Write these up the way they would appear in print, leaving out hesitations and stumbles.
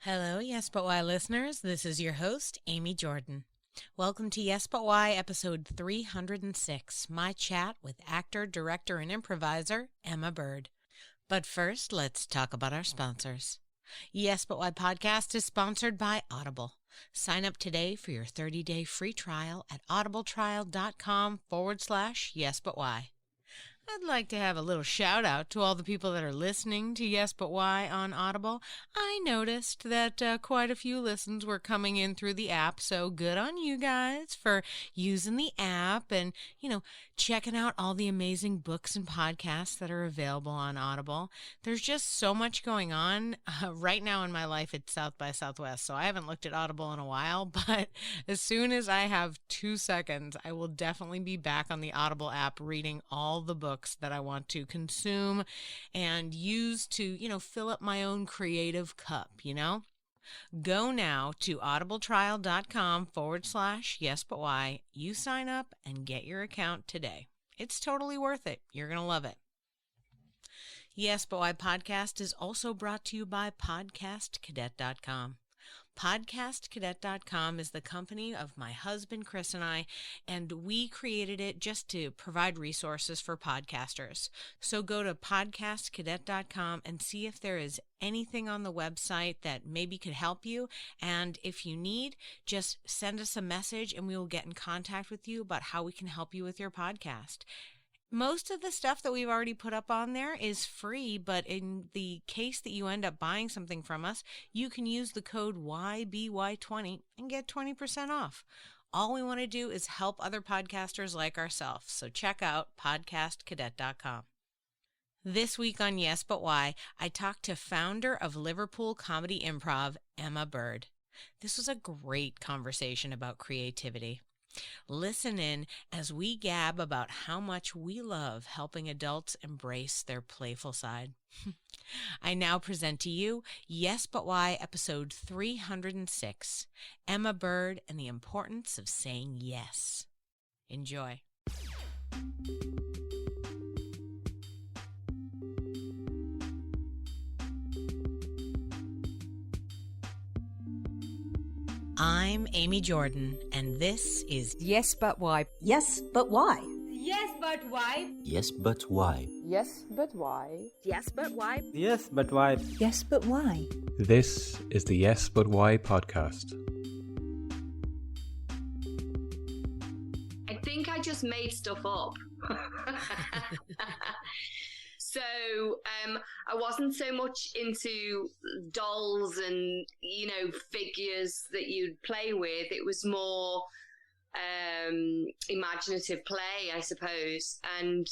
Hello, Yes But Why listeners. This is your host, Amy Jordan. Welcome to Yes But Why, episode 306, my chat with actor, director, and improviser, Emma Bird. But first, let's talk about our sponsors. Yes But Why podcast is sponsored by Audible. Sign up today for your 30-day free trial at audibletrial.com/yesbutwhy. I'd like to have a little shout out to all the people that are listening to Yes But Why on Audible. I noticed that quite a few listens were coming in through the app, so good on you guys for using the app and, checking out all the amazing books and podcasts that are available on Audible. There's just so much going on. Right now in my life, it's South by Southwest, so I haven't looked at Audible in a while, but as soon as I have 2 seconds, I will definitely be back on the Audible app reading all the books that I want to consume and use to, fill up my own creative cup, Go now to audibletrial.com/yesbutwhy. You sign up and get your account today. It's totally worth it. You're going to love it. Yes But Why podcast is also brought to you by podcastcadet.com. Podcastcadet.com is the company of my husband, Chris, and I, and we created it just to provide resources for podcasters. So go to podcastcadet.com and see if there is anything on the website that maybe could help you. And if you need, just send us a message and we will get in contact with you about how we can help you with your podcast. Most of the stuff that we've already put up on there is free, but in the case that you end up buying something from us, you can use the code YBY20 and get 20% off. All we want to do is help other podcasters like ourselves, so check out podcastcadet.com. This week on Yes But Why, I talked to founder of Liverpool Comedy Improv, Emma Bird. This was a great conversation about creativity. Listen in as we gab about how much we love helping adults embrace their playful side. I now present to you Yes But Why episode 306, Emma Bird and the Importance of Saying Yes. Enjoy. I'm Amy Jordan, and this is Yes But Why. Yes, but why? Yes, but why? Yes, but why? Yes, but why? Yes, but why? Yes, but why? Yes, but why? This is the Yes But Why podcast. I think I just made stuff up. So I wasn't so much into dolls and, figures that you'd play with. It was more imaginative play, I suppose. And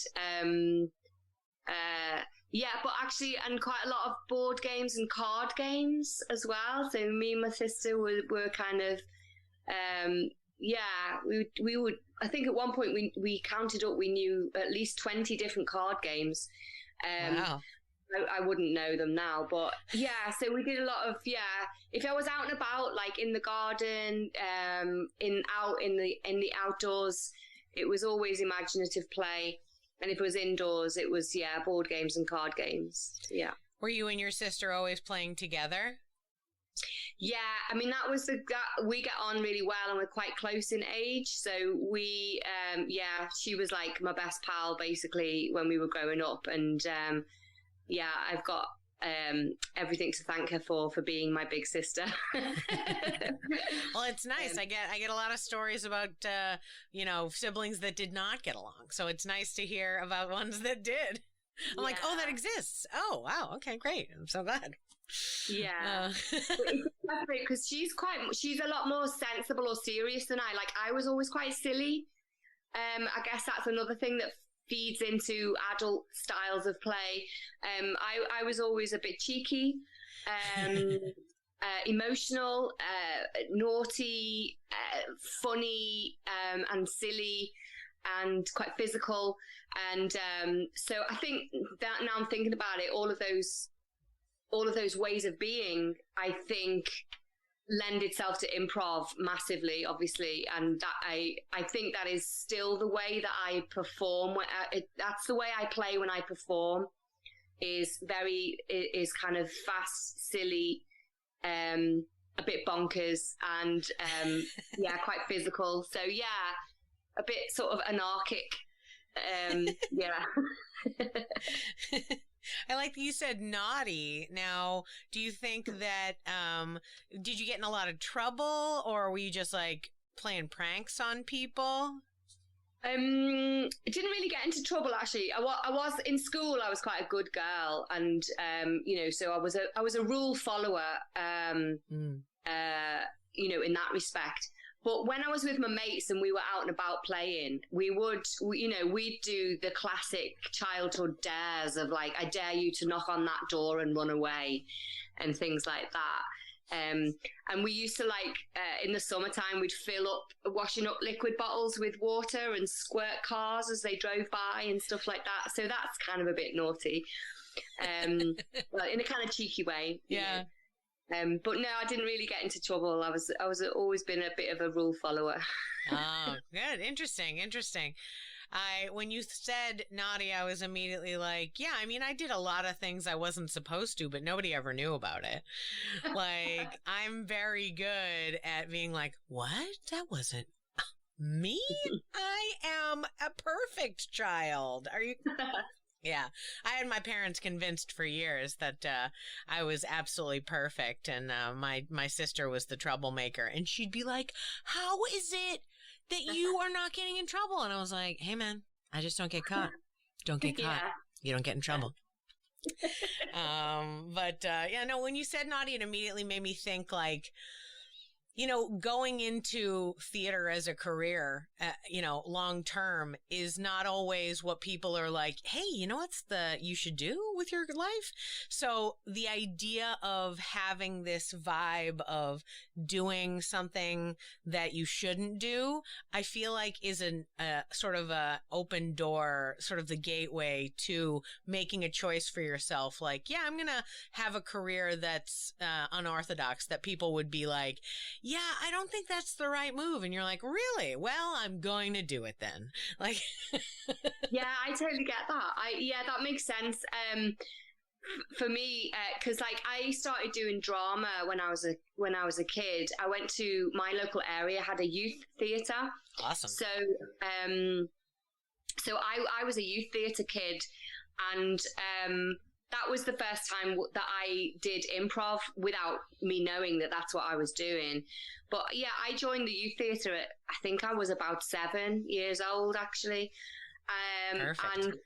but actually, and quite a lot of board games and card games as well. So me and my sister were kind of, we would, I think at one point we counted up, we knew at least 20 different card games. wow. I wouldn't know them now, but so we did a lot of, if I was out and about, like in the garden, in the outdoors, it was always imaginative play. And if it was indoors, it was, board games and card games. Yeah. Were you and your sister always playing together? Yeah, I mean, we get on really well and we're quite close in age. So we, she was like my best pal basically when we were growing up. And I've got everything to thank her for being my big sister. Well, it's nice. I get a lot of stories about, siblings that did not get along. So it's nice to hear about ones that did. I'm like, oh, that exists. Oh, wow. Okay, great. I'm so glad. Yeah, because she's a lot more sensible or serious than I. Like, I was always quite silly. I guess that's another thing that feeds into adult styles of play. I was always a bit cheeky, emotional, naughty, funny, and silly, and quite physical. And so I think that now I'm thinking about it, all of those ways of being, I think, lend itself to improv massively, obviously. And that I think that is still the way that I perform. That's the way I play when I perform, is kind of fast, silly, a bit bonkers, and quite physical. So a bit sort of anarchic. I like that you said naughty. Now, do you think that, did you get in a lot of trouble, or were you just like playing pranks on people? I didn't really get into trouble, actually. I was in school. I was quite a good girl, and so I was a rule follower. In that respect. But when I was with my mates and we were out and about playing, we'd do the classic childhood dares of like, I dare you to knock on that door and run away, and things like that. And we used to in the summertime, we'd fill up washing up liquid bottles with water and squirt cars as they drove by and stuff like that. So that's kind of a bit naughty, well, in a kind of cheeky way. Yeah. But no, I didn't really get into trouble. I was always been a bit of a rule follower. Oh, good. Interesting. When you said naughty, I was immediately like, yeah, I mean, I did a lot of things I wasn't supposed to, but nobody ever knew about it. Like, I'm very good at being like, what? That wasn't me? I am a perfect child. Are you? Yeah, I had my parents convinced for years that I was absolutely perfect, and my sister was the troublemaker, and she'd be like, how is it that you are not getting in trouble? And I was like, hey, man, I just don't get caught. Don't get caught. Yeah. You don't get in trouble. When you said naughty, it immediately made me think like, going into theater as a career, long term is not always what people are like, hey, what's you should do with your life? So the idea of having this vibe of doing something that you shouldn't do, I feel like is a sort of a open door, sort of the gateway to making a choice for yourself. Like, yeah, I'm going to have a career that's unorthodox, that people would be like, yeah, I don't think that's the right move. And you're like, really? Well, I'm going to do it then. Like, yeah, I totally get that. That makes sense. For me, because I started doing drama when I was a kid. I went to my local area, had a youth theatre. Awesome. So, I was a youth theatre kid, and that was the first time that I did improv without me knowing that that's what I was doing. But yeah, I joined the youth theatre I think I was about 7 years old, actually. And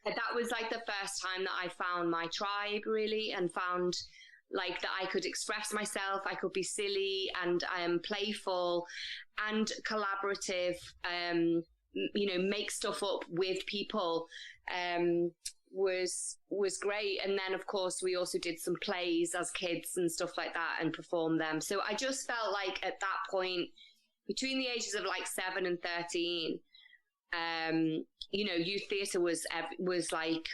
that was like the first time that I found my tribe, really, and found like that I could express myself, I could be silly and playful and collaborative, make stuff up with people. Was great. And then of course we also did some plays as kids and stuff like that and performed them. So I just felt like at that point, between the ages of like 7 and 13, youth theatre was like,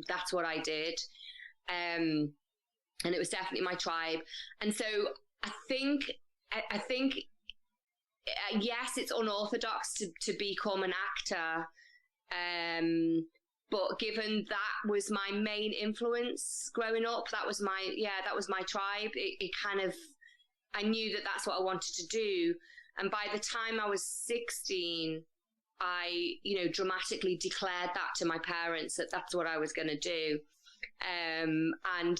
that's what I did. And it was definitely my tribe. And so I think yes, it's unorthodox to become an actor. But given that was my main influence growing up, that was my tribe. It kind of, I knew that that's what I wanted to do. And by the time I was 16, I, dramatically declared that to my parents that that's what I was going to do. And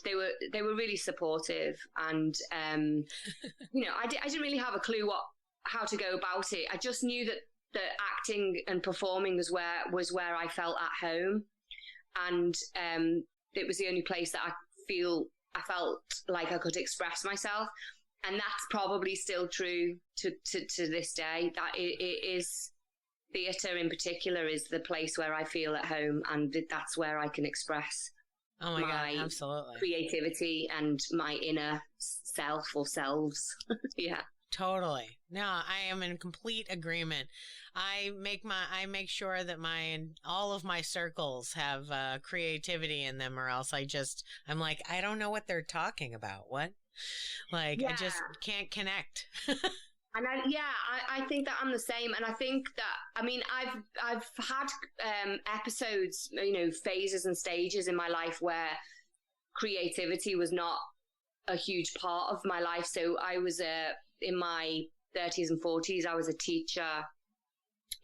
they were really supportive. And, I didn't really have a clue how to go about it. I just knew that acting and performing was where I felt at home, and it was the only place that I felt like I could express myself, and that's probably still true to this day. That it is, theatre in particular is the place where I feel at home, and that's where I can express my God, absolutely, creativity and my inner self or selves. Yeah. Totally. No, I am in complete agreement. I make sure that all of my circles have creativity in them, or else I'm like, I don't know what they're talking about. What? Like, yeah. I just can't connect. And I think that I'm the same. And I think that, I mean, I've had episodes, phases and stages in my life where creativity was not a huge part of my life. So I was in my 30s and 40s, I was a teacher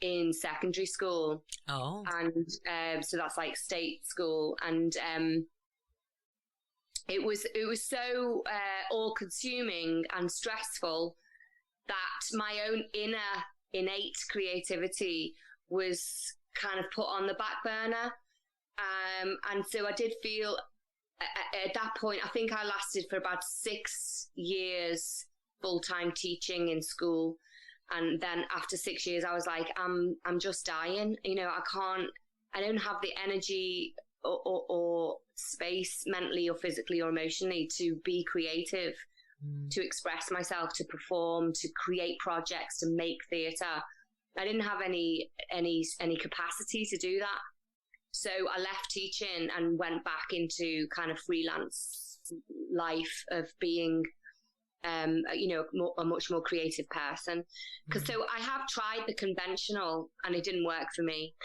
in secondary school. Oh. And so that's like state school. And it was so all consuming and stressful that my own innate creativity was kind of put on the back burner. And so I did feel at that point, I think I lasted for about 6 years full-time teaching in school. And then after 6 years, I was like, I'm just dying. You know, I don't have the energy or space mentally or physically or emotionally to be creative, to express myself, to perform, to create projects, to make theatre. I didn't have any capacity to do that. So I left teaching and went back into kind of freelance life of being, a much more creative person. Because so I have tried the conventional and it didn't work for me.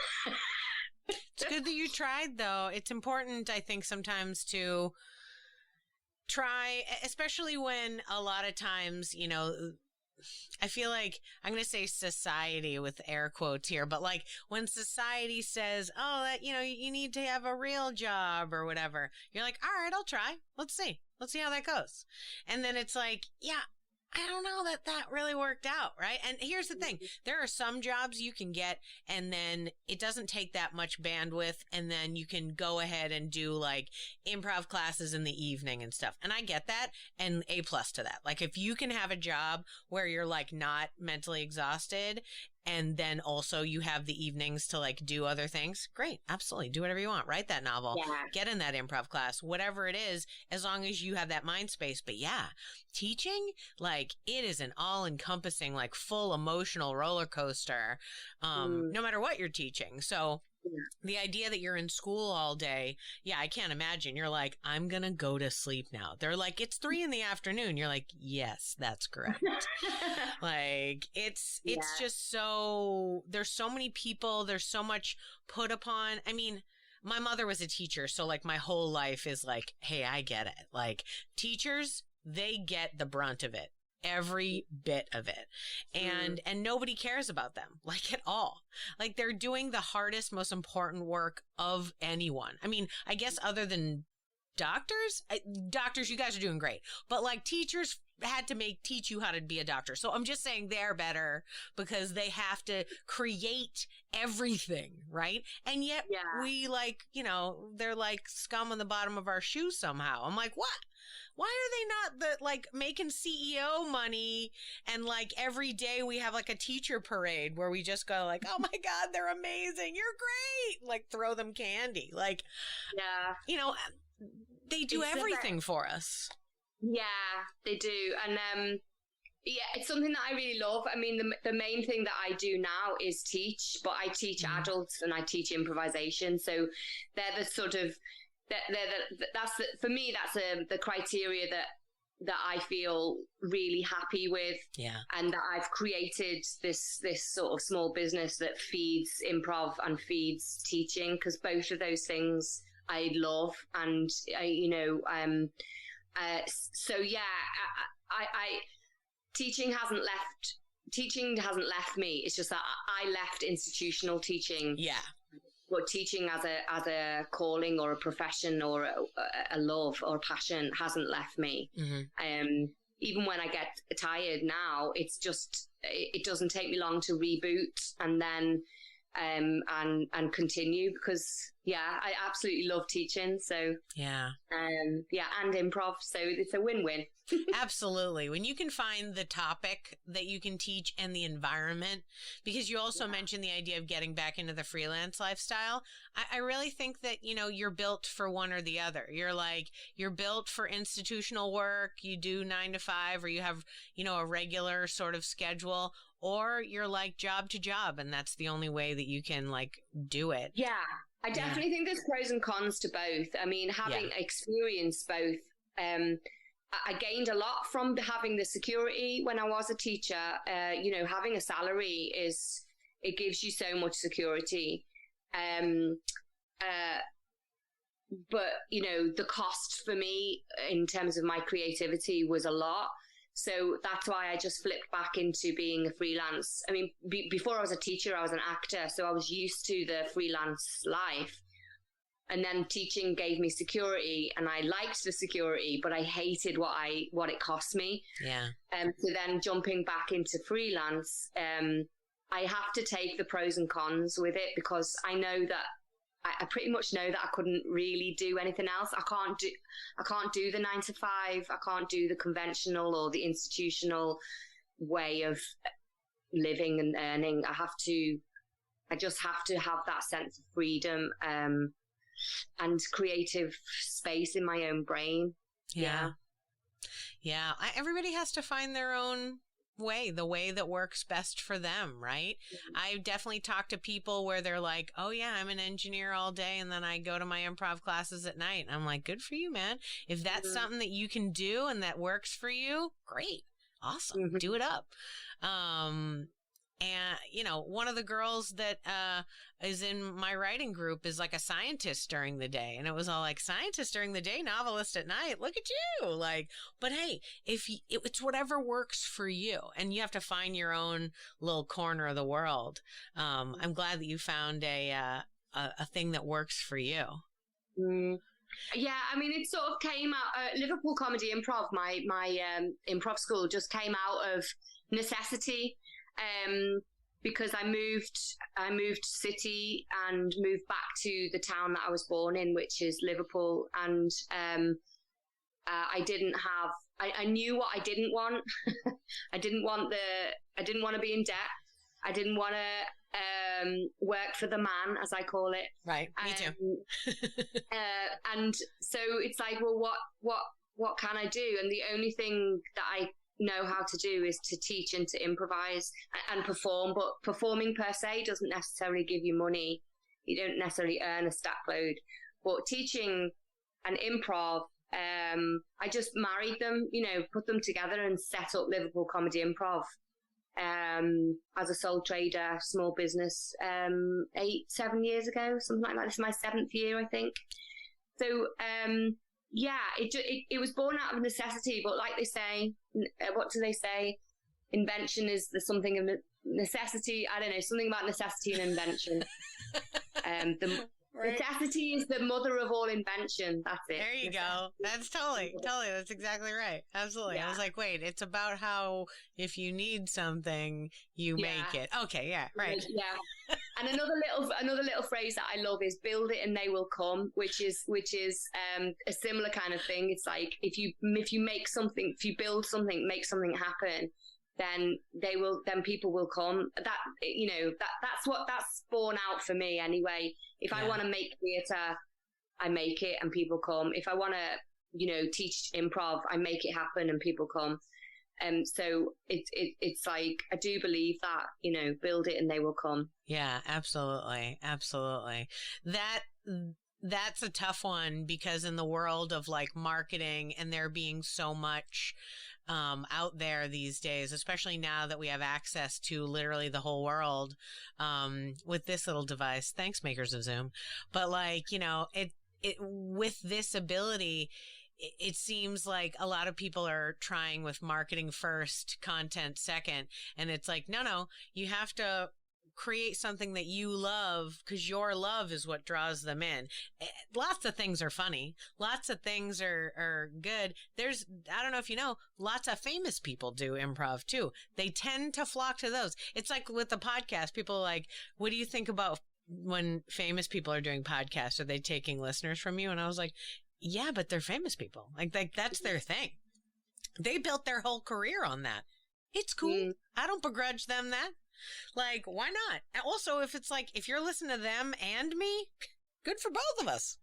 It's good that you tried, though. It's important, I think, sometimes to try, especially when a lot of times, you know, I feel like I'm going to say society with air quotes here, but like when society says, oh, that, you know, you need to have a real job or whatever, you're like, all right, I'll try. Let's see how that goes. And then it's like, yeah, I don't know that really worked out, right? And here's the thing. There are some jobs you can get and then it doesn't take that much bandwidth and then you can go ahead and do like improv classes in the evening and stuff. And I get that and A+ to that. Like if you can have a job where you're like not mentally exhausted and then also you have the evenings to like do other things, great. Absolutely. Do whatever you want. Write that novel. Yeah. Get in that improv class, whatever it is, as long as you have that mind space. But yeah, teaching, like it is an all encompassing, like full emotional roller coaster, no matter what you're teaching. So the idea that you're in school all day, yeah, I can't imagine. You're like, I'm going to go to sleep now. They're like, it's 3 PM. You're like, yes, that's correct. Like, it's just so, there's so many people, there's so much put upon. I mean, my mother was a teacher, so like my whole life is like, hey, I get it. Like teachers, they get the brunt of it. Every bit of it. And nobody cares about them, like at all. Like they're doing the hardest, most important work of anyone. I mean, I guess other than doctors, you guys are doing great, but like teachers had to teach you how to be a doctor. So I'm just saying they're better because they have to create everything, right? And yet we like, you know, they're like scum on the bottom of our shoes somehow. I'm like, what? Why are they not making CEO money and like every day we have like a teacher parade where we just go like, oh my God, they're amazing. You're great. Like throw them candy. Like, you know, they do everything for us. Yeah, they do. And it's something that I really love. I mean, the main thing that I do now is teach, but I teach adults and I teach improvisation. So they're the sort of, for me, that's the criteria that I feel really happy with. Yeah. And that I've created this sort of small business that feeds improv and feeds teaching, because both of those things I love. And teaching hasn't left me. It's just that I left institutional teaching. Yeah. But teaching as a calling or a profession or a love or a passion hasn't left me. Mm-hmm. Even when I get tired now, it's just, it doesn't take me long to reboot and then and continue, because I absolutely love teaching. So and improv, so it's a win-win. Absolutely. When you can find the topic that you can teach and the environment, because you also mentioned the idea of getting back into the freelance lifestyle. I really think that, you know, you're built for one or the other. You're built for institutional work. You do 9 to 5, or you have, you know, a regular sort of schedule, or you're like job to job, and that's the only way that you can like do it. Yeah. I definitely think there's pros and cons to both. I mean, having experienced both, I gained a lot from having the security when I was a teacher. Having a salary it gives you so much security. but the cost for me in terms of my creativity was a lot. So that's why I just flipped back into being a freelance. I mean, before I was a teacher, I was an actor, so I was used to the freelance life. And then teaching gave me security, and I liked the security, but I hated what it cost me. Yeah. So then jumping back into freelance, I have to take the pros and cons with it, because I know that I pretty much know that I couldn't really do anything else. I can't do the 9 to 5. I can't do the conventional or the institutional way of living and earning. I just have to have that sense of freedom, and creative space in my own brain. Yeah. Everybody has to find their own way, the way that works best for them, right? Mm-hmm. I definitely talk to people where they're like, oh yeah, I'm an engineer all day and then I go to my improv classes at night. And I'm like, good for you, man. If that's something that you can do and that works for you, great. Awesome. Do it up. And, one of the girls that is in my writing group is like a scientist during the day. And it was all like, scientist during the day, novelist at night. Look at you. Like, but hey, it's whatever works for you. And you have to find your own little corner of the world. I'm glad that you found a thing that works for you. Yeah, I mean, it sort of came out, Liverpool Comedy Improv, my improv school just came out of necessity. Because I moved city and moved back to the town that I was born in, which is Liverpool. And, I knew what I didn't want. I didn't want to be in debt. I didn't want to, work for the man, as I call it. Right. Me too. And so it's like, well, what can I do? And the only thing that I know how to do is to teach and to improvise and perform, but performing per se doesn't necessarily give you money. You don't necessarily earn a stack load, but teaching and improv, I just married them, put them together and set up Liverpool Comedy Improv as a sole trader, small business, 7 years ago, something like that. This is my 7th year, I think. So yeah, it was born out of necessity, but like they say, what do they say? Invention is something of necessity. I don't know, something about necessity and invention. Right. Necessity is the mother of all invention. That's it. There you go. That's totally. That's exactly right. Absolutely. Yeah. I was like, wait, it's about how if you need something, you make it. Okay. Yeah. Right. Yeah. And another little phrase that I love is "build it and they will come," which is a similar kind of thing. It's like if you make something, if you build something, make something happen, then people will come. That's borne out for me anyway. If I want to make theatre, I make it and people come. If I want to, teach improv, I make it happen and people come. So it's like, I do believe that, build it and they will come. Yeah, absolutely. Absolutely. That's a tough one, because in the world of like marketing and there being so much out there these days, especially now that we have access to literally the whole world with this little device. Thanks, makers of Zoom. But like, it with this ability, it seems like a lot of people are trying with marketing first, content second. And it's like, no, you have to create something that you love, because your love is what draws them in. Lots of things are funny. Lots of things are good. There's, I don't know if you know, lots of famous people do improv too. They tend to flock to those. It's like with the podcast, people are like, what do you think about when famous people are doing podcasts? Are they taking listeners from you? And I was like, yeah, but they're famous people. Like that's their thing. They built their whole career on that. It's cool. I don't begrudge them that. Like, why not? And also, if it's like, if you're listening to them and me, good for both of us.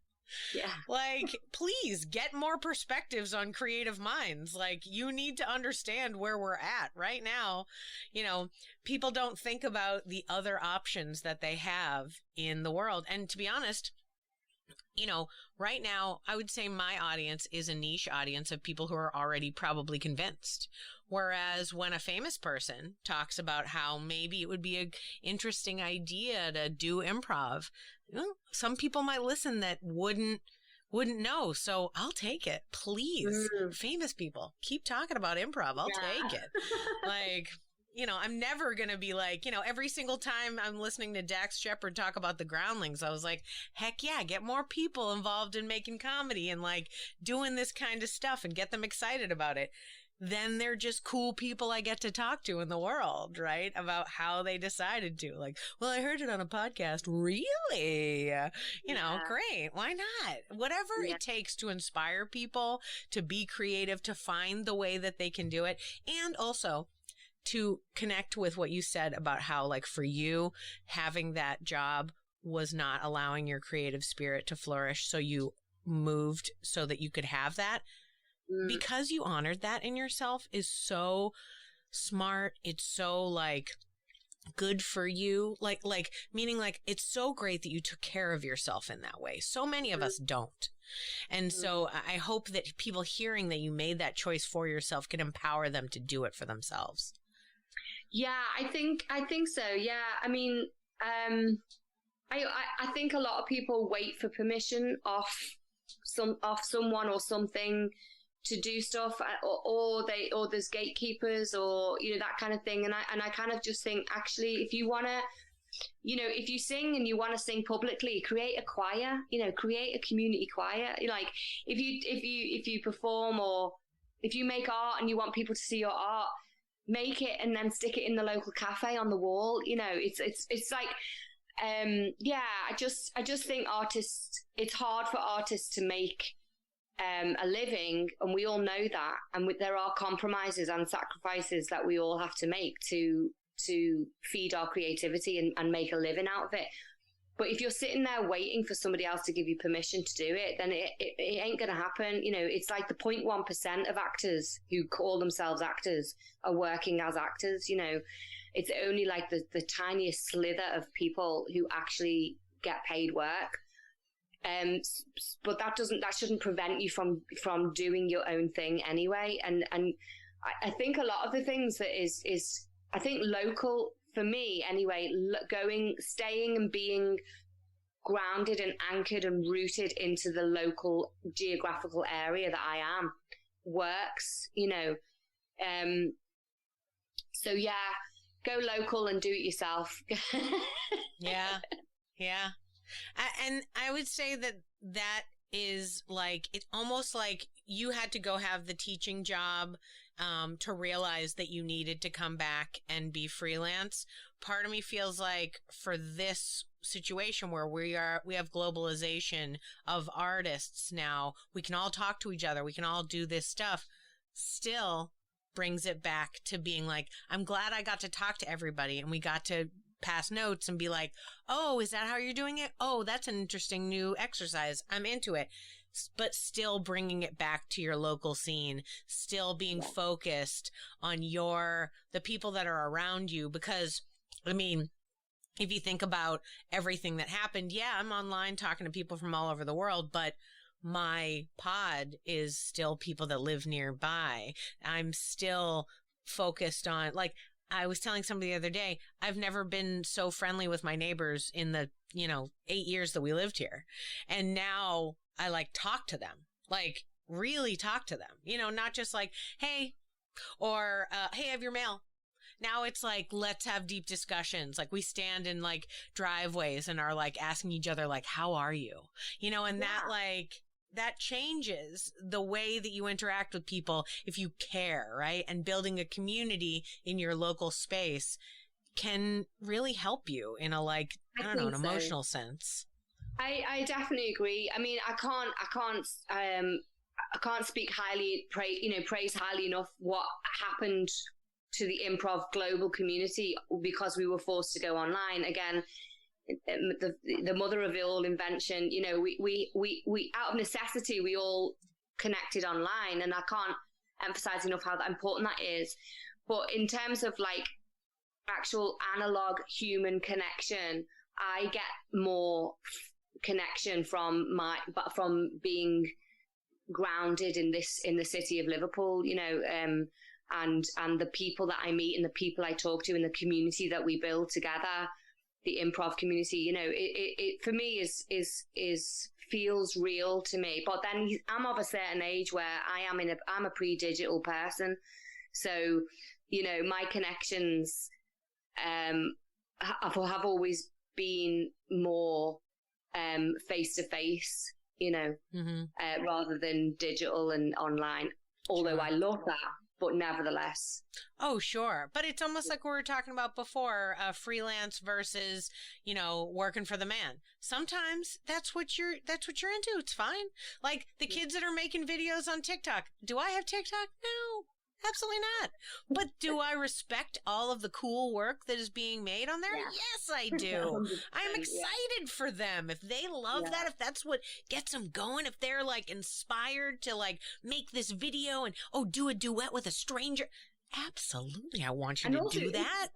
Yeah. Like, please get more perspectives on creative minds. Like, you need to understand where we're at right now. People don't think about the other options that they have in the world. And to be honest, right now, I would say my audience is a niche audience of people who are already probably convinced. Whereas when a famous person talks about how maybe it would be an interesting idea to do improv, some people might listen that wouldn't wouldn't know. So I'll take it. Please. Famous people, keep talking about improv. I'll take it. Like, you know, I'm never going to be like, you know, every single time I'm listening to Dax Shepard talk about the Groundlings, I was like, heck yeah, get more people involved in making comedy and like doing this kind of stuff and get them excited about it. Then they're just cool people I get to talk to in the world, right? About how they decided to. Like, well, I heard it on a podcast. Really? You know, great. Why not? Whatever it takes to inspire people to be creative, to find the way that they can do it. And also to connect with what you said about how, like, for you, having that job was not allowing your creative spirit to flourish. So you moved so that you could have that. Because you honored that in yourself is so smart. It's so like good for you. Like meaning like it's so great that you took care of yourself in that way. So many of us don't. And so I hope that people hearing that you made that choice for yourself can empower them to do it for themselves. Yeah, I think so. Yeah. I mean, I think a lot of people wait for permission off someone or something to do stuff, or there's gatekeepers, or, you know, that kind of thing. And I kind of just think, actually, if you want to, you know, if you sing and you want to sing publicly, create a choir, you know, create a community choir. Like if you perform, or if you make art and you want people to see your art, make it and then stick it in the local cafe on the wall. You know, it's like, I just think artists, it's hard for artists to make a living, and we all know that, and there are compromises and sacrifices that we all have to make to feed our creativity and make a living out of it. But if you're sitting there waiting for somebody else to give you permission to do it, then it ain't gonna happen. You know, it's like the 0.1% of actors who call themselves actors are working as actors. You know, it's only like the tiniest slither of people who actually get paid work. But that shouldn't prevent you from doing your own thing anyway. And I think a lot of the things that is I think local, for me anyway, staying and being grounded and anchored and rooted into the local geographical area that I am works, you know. So yeah, go local and do it yourself. Yeah. And I would say that is like, it's almost like you had to go have the teaching job to realize that you needed to come back and be freelance. Part of me feels like for this situation where we have globalization of artists now, we can all talk to each other, we can all do this stuff, still brings it back to being like, I'm glad I got to talk to everybody and we got to pass notes and be like, oh, is that how you're doing it? Oh, that's an interesting new exercise. I'm into it. But still bringing it back to your local scene, still being focused on the people that are around you. Because, I mean, if you think about everything that happened, yeah, I'm online talking to people from all over the world, but my pod is still people that live nearby. I'm still focused on, like, I was telling somebody the other day, I've never been so friendly with my neighbors in the, 8 years that we lived here. And now I like talk to them, like really talk to them, not just like, hey, or, hey, I have your mail. Now it's like, let's have deep discussions. Like we stand in like driveways and are like asking each other, like, how are you? And that changes the way that you interact with people if you care, right? And building a community in your local space can really help you in a an emotional sense. I definitely agree. I mean, I can't speak highly, praise highly enough what happened to the improv global community because we were forced to go online again. The mother of all invention, we out of necessity, we all connected online, and I can't emphasize enough how important that is. But in terms of like actual analog human connection, I get more connection from being grounded in the city of Liverpool, and the people that I meet and the people I talk to and the community that we build together. The improv community, it for me is feels real to me. But then I'm of a certain age where I'm a pre-digital person. So, you know, my connections have always been more face-to-face, you know, rather than digital and online. Although I love that, but nevertheless. Oh, sure. But it's almost like we were talking about before, freelance versus, you know, working for the man. Sometimes that's what you're into. It's fine. Like the kids that are making videos on TikTok. Do I have TikTok? No. Absolutely not. But do I respect all of the cool work that is being made on there? Yeah. Yes, I do. I'm excited for them. If they love that, if that's what gets them going, if they're like inspired to like make this video and, do a duet with a stranger. Absolutely. I want you to do that.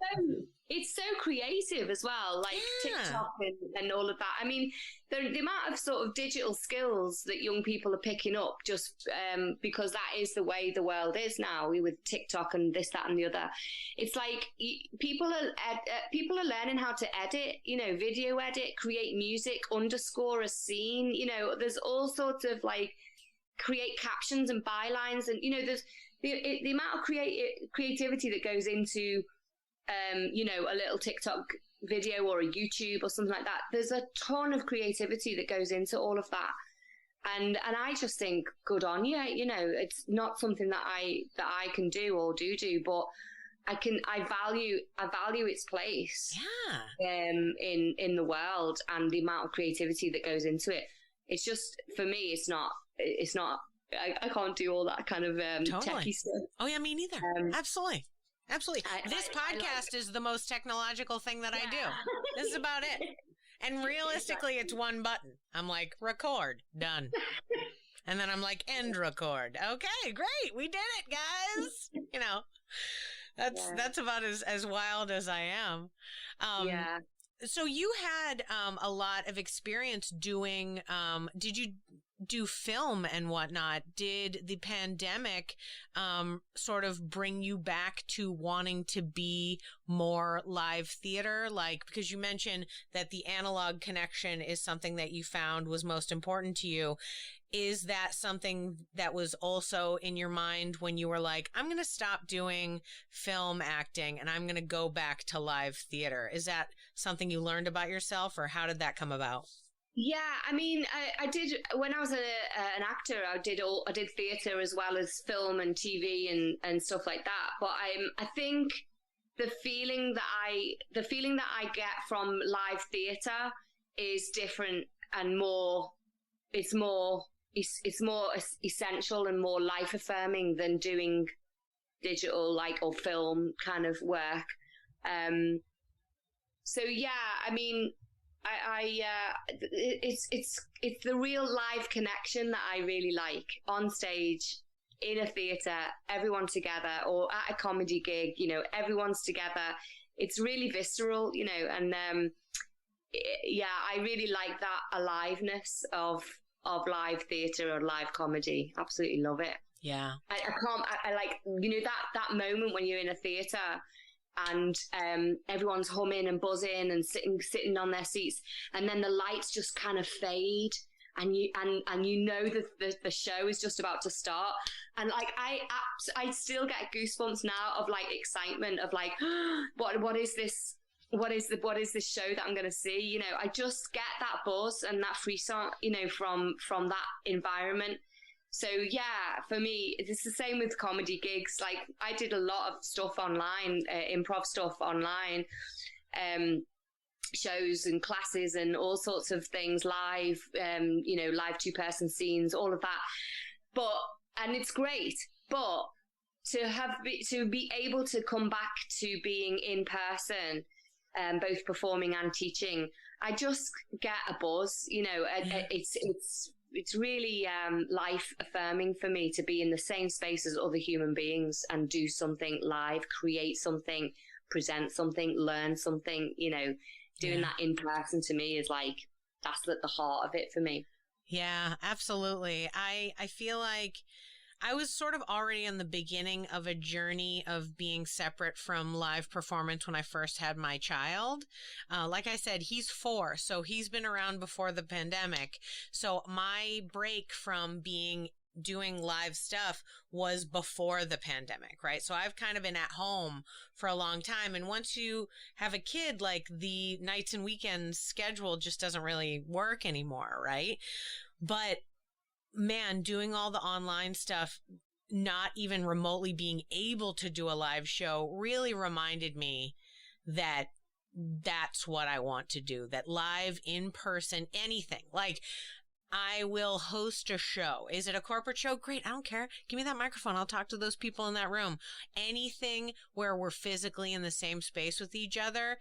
It's so creative as well, like TikTok and all of that. I mean, the amount of sort of digital skills that young people are picking up just because that is the way the world is now with TikTok and this, that and the other. It's like people are learning how to edit, you know, video edit, create music, underscore a scene. You know, there's all sorts of like create captions and bylines. And, you know, there's the amount of creativity that goes into you know, a little TikTok video or a YouTube or something like that. There's a ton of creativity that goes into all of that. And I just think, good on you. You know, it's not something that I can do or do, but I value its place. In the world and the amount of creativity that goes into it. It's just, for me, it's not, I can't do all that kind of techie stuff. Oh yeah, me neither. Absolutely. This podcast is the most technological thing that I do. This is about it. And realistically, it's one button. I'm like, record, done. And then I'm like, end record. Okay, great. We did it, guys. You know, that's about as wild as I am. So you had a lot of experience doing, did you do film and whatnot? Did the pandemic sort of bring you back to wanting to be more live theater? Like, because you mentioned that the analog connection is something that you found was most important to you. Is that something that was also in your mind when you were like, I'm going to stop doing film acting and I'm going to go back to live theater? Is that something you learned about yourself, or how did that come about? Yeah, I mean, I did when I was an actor. I did theatre as well as film and TV and stuff like that. But I think the feeling that I get from live theatre is different and more. It's more essential and more life affirming than doing digital or film kind of work. So yeah, I mean. It's the real live connection that I really like on stage, in a theatre, everyone together, or at a comedy gig, you know, everyone's together. It's really visceral, you know, and I really like that aliveness of live theatre or live comedy. Absolutely love it. Yeah. I like, you know, that moment when you're in a theatre and everyone's humming and buzzing and sitting on their seats, and then the lights just kind of fade, and you know that the show is just about to start, and like I still get goosebumps now of like excitement of like what is this show that I'm going to see, you know. I just get that buzz and that frisson, you know, from that environment. So yeah, for me, it's the same with comedy gigs. Like I did a lot of stuff online, improv stuff online, shows and classes and all sorts of things live, you know, live 2-person scenes, all of that. And it's great, but to be able to come back to being in person, both performing and teaching, I just get a buzz, you know. It's really life affirming for me to be in the same space as other human beings and do something live, create something, present something, learn something, you know. Doing that in person to me is like, that's at the heart of it for me. Yeah, absolutely. I feel like I was sort of already in the beginning of a journey of being separate from live performance when I first had my child. Like I said, he's 4, so he's been around before the pandemic. So my break from doing live stuff was before the pandemic, right? So I've kind of been at home for a long time. And once you have a kid, like the nights and weekends schedule just doesn't really work anymore, right? But man, doing all the online stuff, not even remotely being able to do a live show really reminded me that that's what I want to do, that live, in person, anything. Like, I will host a show. Is it a corporate show? Great. I don't care. Give me that microphone. I'll talk to those people in that room. Anything where we're physically in the same space with each other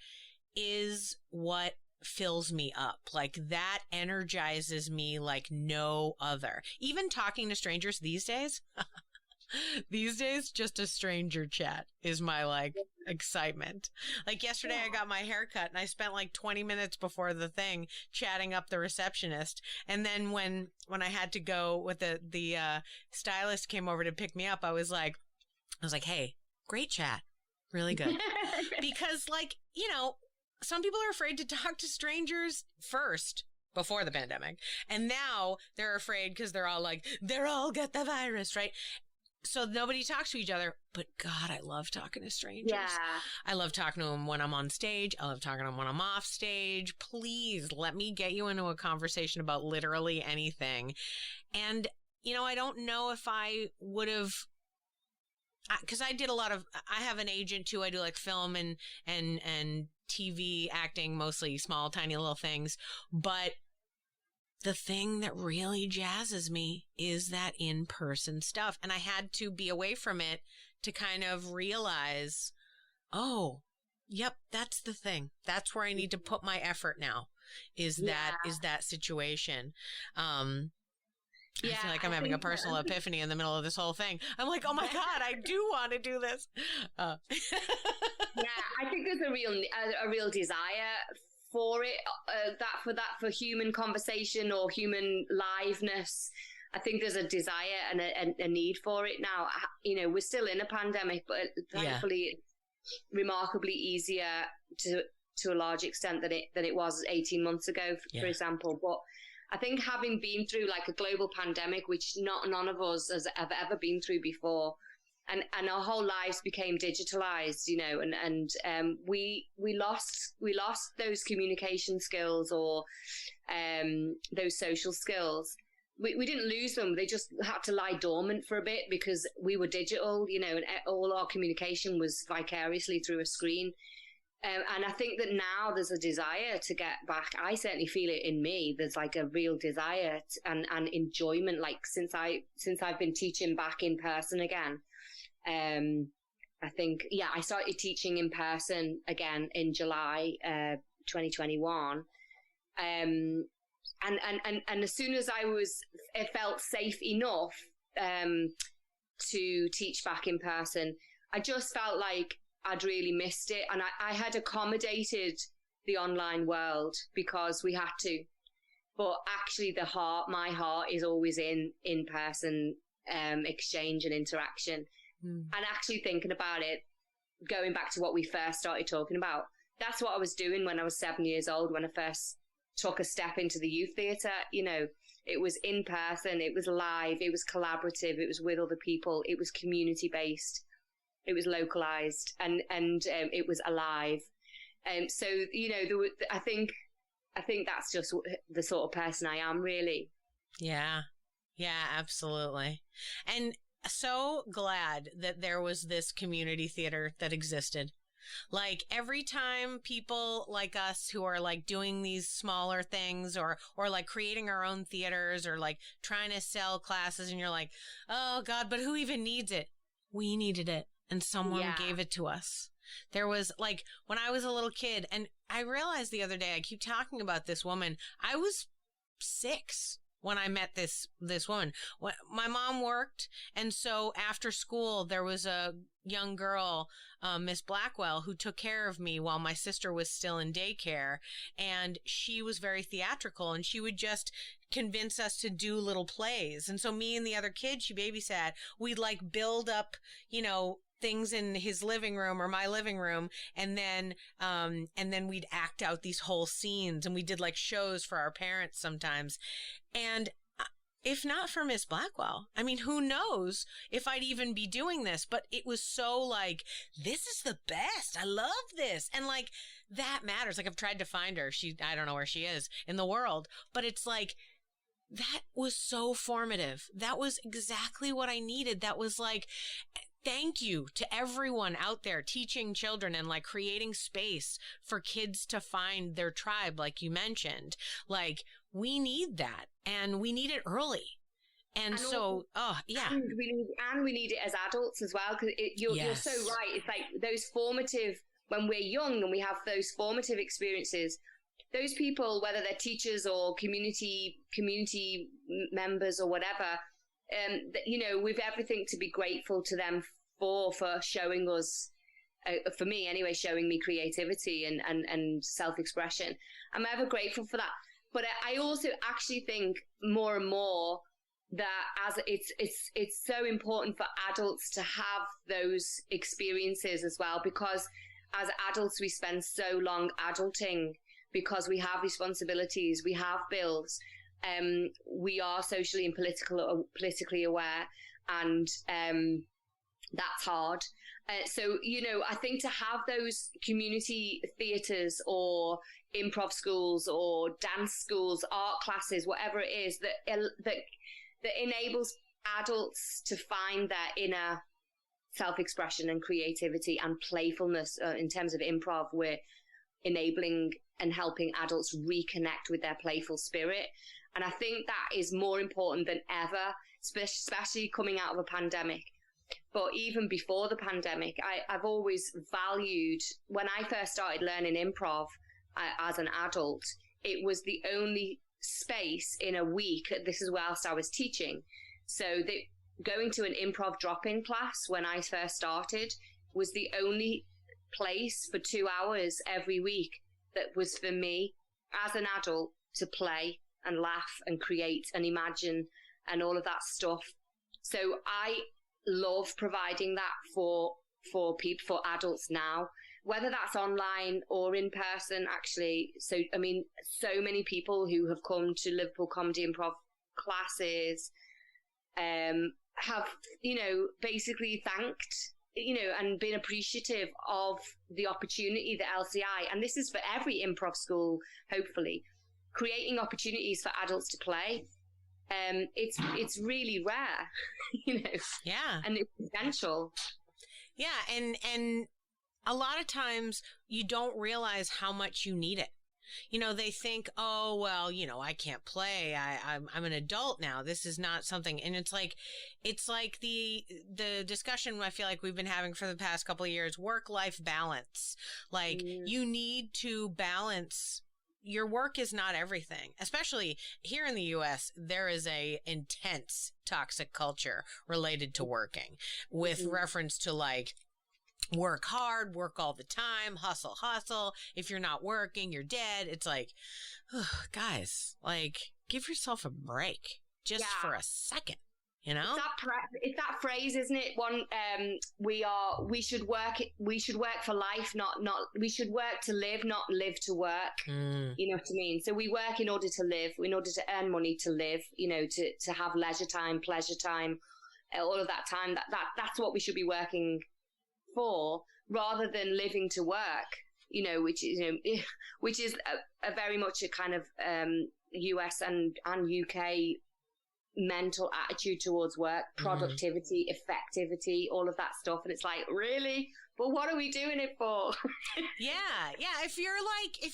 is what fills me up. Like, that energizes me like no other. Even talking to strangers these days, just a stranger chat is my like excitement. Like yesterday I got my hair cut and I spent like 20 minutes before the thing chatting up the receptionist. And then when I had to go with the stylist came over to pick me up, I was like, hey, great chat. Really good. Because like, you know, some people are afraid to talk to strangers first before the pandemic. And now they're afraid because they're all got the virus, right? So nobody talks to each other, but God, I love talking to strangers. Yeah. I love talking to them when I'm on stage. I love talking to them when I'm off stage. Please let me get you into a conversation about literally anything. And, you know, I don't know if I would have, because I have an agent too. I do like film and TV acting, mostly small, tiny little things. But the thing that really jazzes me is that in-person stuff. And I had to be away from it to kind of realize, oh, yep, that's the thing. That's where I need to put my effort now, is that situation. I feel like I'm having a personal epiphany in the middle of this whole thing. I'm like, oh my God, I do want to do this. Yeah, I think there's a real desire for it, for human conversation or human liveness. I think there's a desire and a need for it now. You know, we're still in a pandemic, but thankfully it's remarkably easier to a large extent than it was 18 months ago, for example. But I think having been through like a global pandemic, which none of us have ever been through before, and our whole lives became digitalized, you know, and we lost those communication skills or those social skills. We didn't lose them. They just had to lie dormant for a bit because we were digital, you know, and all our communication was vicariously through a screen. And I think that now there's a desire to get back. I certainly feel it in me. There's like a real desire and enjoyment. Like since I've been teaching back in person again, I think, I started teaching in person again in July, 2021. And as soon as it felt safe enough, to teach back in person, I just felt like I'd really missed it. And I had accommodated the online world because we had to, but actually my heart is always in person, exchange and interaction. And actually thinking about it, going back to what we first started talking about, that's what I was doing when I was 7 years old, when I first took a step into the youth theatre. You know, it was in person, it was live, it was collaborative, it was with other people, it was community based, it was localized, and it was alive. So, you know, I think that's just the sort of person I am, really. Yeah, absolutely. And so glad that there was this community theater that existed. Like every time people like us who are like doing these smaller things or like creating our own theaters or like trying to sell classes, and you're like, oh God, but who even needs it? We needed it, and someone gave it to us. There was like, when I was a little kid, and I realized the other day, I keep talking about this woman. I was 6 when I met this woman. My mom worked, and so after school, there was a young girl, Miss Blackwell, who took care of me while my sister was still in daycare, and she was very theatrical, and she would just convince us to do little plays. And so me and the other kid she babysat, we'd like build up, things in his living room or my living room. And then we'd act out these whole scenes, and we did like shows for our parents sometimes. And if not for Miss Blackwell, I mean, who knows if I'd even be doing this, but it was so like, this is the best. I love this. And like, that matters. Like, I've tried to find her. I don't know where she is in the world, but it's like, that was so formative. That was exactly what I needed. That was like, thank you to everyone out there teaching children and like creating space for kids to find their tribe, like you mentioned. Like, we need that, and we need it early. And so, and we need it as adults as well, because you're so right. It's like those formative, when we're young and we have those formative experiences, those people, whether they're teachers or community members or whatever, we've everything to be grateful to them for showing us, for me anyway, showing me creativity and self-expression. I'm ever grateful for that. But I also actually think more and more that as it's so important for adults to have those experiences as well, because as adults we spend so long adulting because we have responsibilities, we have bills, we are socially and politically aware, and that's hard. So, I think to have those community theatres or improv schools or dance schools, art classes, whatever it is, that enables adults to find their inner self-expression and creativity and playfulness. In terms of improv, we're enabling and helping adults reconnect with their playful spirit. And I think that is more important than ever, especially coming out of a pandemic. But even before the pandemic, I've always valued, when I first started learning improv as an adult, it was the only space in a week, this is whilst I was teaching. So going to an improv drop-in class when I first started was the only place for 2 hours every week that was for me as an adult to play and laugh and create and imagine and all of that stuff. So I love providing that for people, for adults now, whether that's online or in person, actually. So, I mean, so many people who have come to Liverpool Comedy Improv classes have, basically thanked, and been appreciative of the opportunity that LCI, and this is for every improv school, hopefully, creating opportunities for adults to play. It's really rare, Yeah. And it's essential. Yeah. And a lot of times you don't realize how much you need it. They think, oh, well, I can't play. I'm an adult now. This is not something. And it's like the discussion I feel like we've been having for the past couple of years, work-life balance. Like you need to balance. Your work is not everything, especially here in the U.S. There is a intense toxic culture related to working with reference to like work hard, work all the time, hustle. If you're not working, you're dead. It's like, guys, like give yourself a break just for a second. It's that phrase, isn't it? We should work for life, not we should work to live, not live to work. You know what I mean? So we work in order to live, in order to earn money to live, to have leisure time, pleasure time, all of that time. That's what we should be working for, rather than living to work, which is a very much a kind of US and UK mental attitude towards work, productivity, effectivity, all of that stuff. And it's like, really? But what are we doing it for? Yeah. If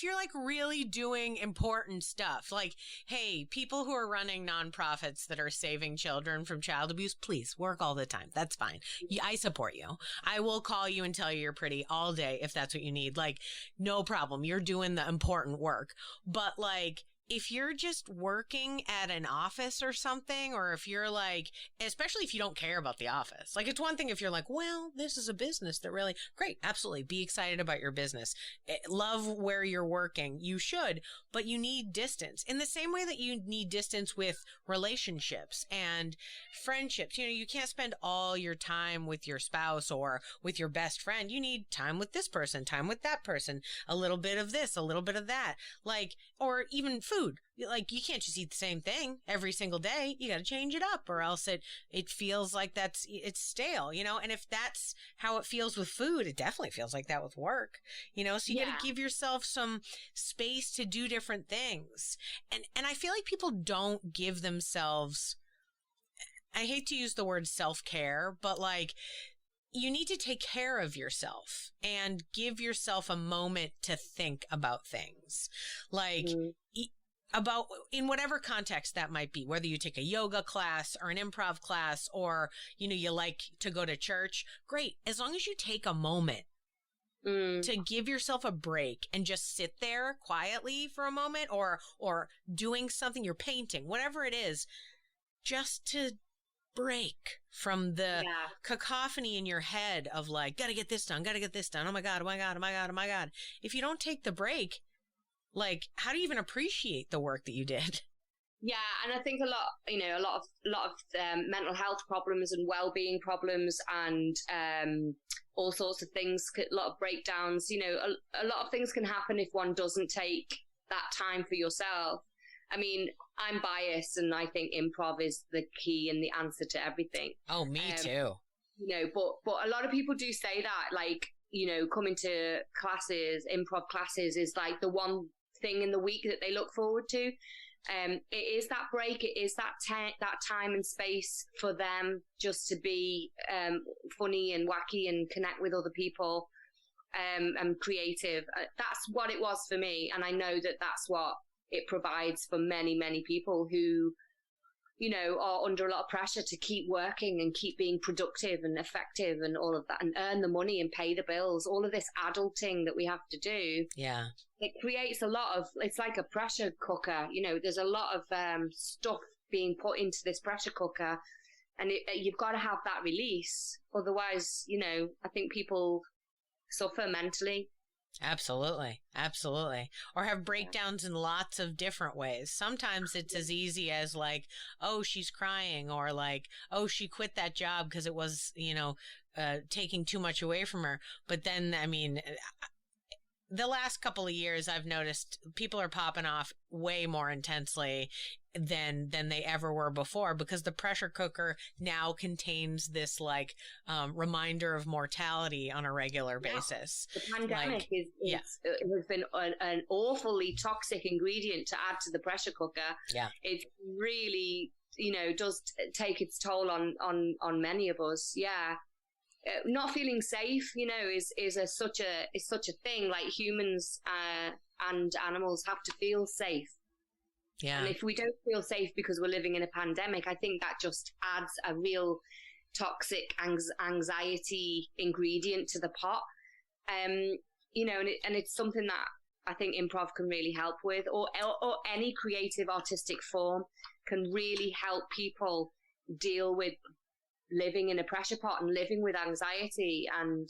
you're like really doing important stuff, like, hey, people who are running nonprofits that are saving children from child abuse, please work all the time. That's fine. I support you. I will call you and tell you you're pretty all day if that's what you need. Like, no problem. You're doing the important work. But like, if you're just working at an office or something, or if you're like, especially if you don't care about the office, like it's one thing if you're like, well, this is a business that really great. Absolutely. Be excited about your business. Love where you're working. You should, but you need distance in the same way that you need distance with relationships and friendships. You know, you can't spend all your time with your spouse or with your best friend. You need time with this person, time with that person, a little bit of this, a little bit of that, like, or even food. Like, you can't just eat the same thing every single day. You got to change it up, or else it feels like it's stale, you know? And if that's how it feels with food, it definitely feels like that with work, you know? So you got to give yourself some space to do different things. And I feel like people don't give themselves, I hate to use the word self-care, but like, you need to take care of yourself and give yourself a moment to think about things. Like, about in whatever context that might be, whether you take a yoga class or an improv class, or, you know, you like to go to church. Great. As long as you take a moment to give yourself a break and just sit there quietly for a moment, or doing something, you're painting, whatever it is, just to break from the cacophony in your head of like, gotta get this done. Oh my God, oh my God, oh my God, oh my God. If you don't take the break, like, how do you even appreciate the work that you did? Yeah, and I think a lot of mental health problems and well-being problems and all sorts of things, a lot of breakdowns. You know, a lot of things can happen if one doesn't take that time for yourself. I mean, I'm biased, and I think improv is the key and the answer to everything. Oh, me too. You know, but a lot of people do say that, like, you know, coming to classes, improv classes is like the one thing in the week that they look forward to. It is that break. It is that time and space for them just to be funny and wacky and connect with other people and creative. That's what it was for me, and I know that that's what it provides for many, many people who, you know, are under a lot of pressure to keep working and keep being productive and effective and all of that, and earn the money and pay the bills, all of this adulting that we have to do. Yeah. It creates a lot of, it's like a pressure cooker, you know, there's a lot of stuff being put into this pressure cooker, and you've got to have that release. Otherwise, you know, I think people suffer mentally. Absolutely. Absolutely. Or have breakdowns in lots of different ways. Sometimes it's as easy as like, oh, she's crying, or like, oh, she quit that job because it was, you know, taking too much away from her. But then, I mean, the last couple of years, I've noticed people are popping off way more intensely than they ever were before, because the pressure cooker now contains this like reminder of mortality on a regular basis. The pandemic has been an awfully toxic ingredient to add to the pressure cooker. Yeah, it really, you know, does take its toll on many of us. Yeah. Not feeling safe, you know, is such a thing. Like, humans and animals have to feel safe. Yeah. And if we don't feel safe because we're living in a pandemic, I think that just adds a real toxic anxiety ingredient to the pot. You know, and it's something that I think improv can really help with, or any creative artistic form can really help people deal with living in a pressure pot and living with anxiety and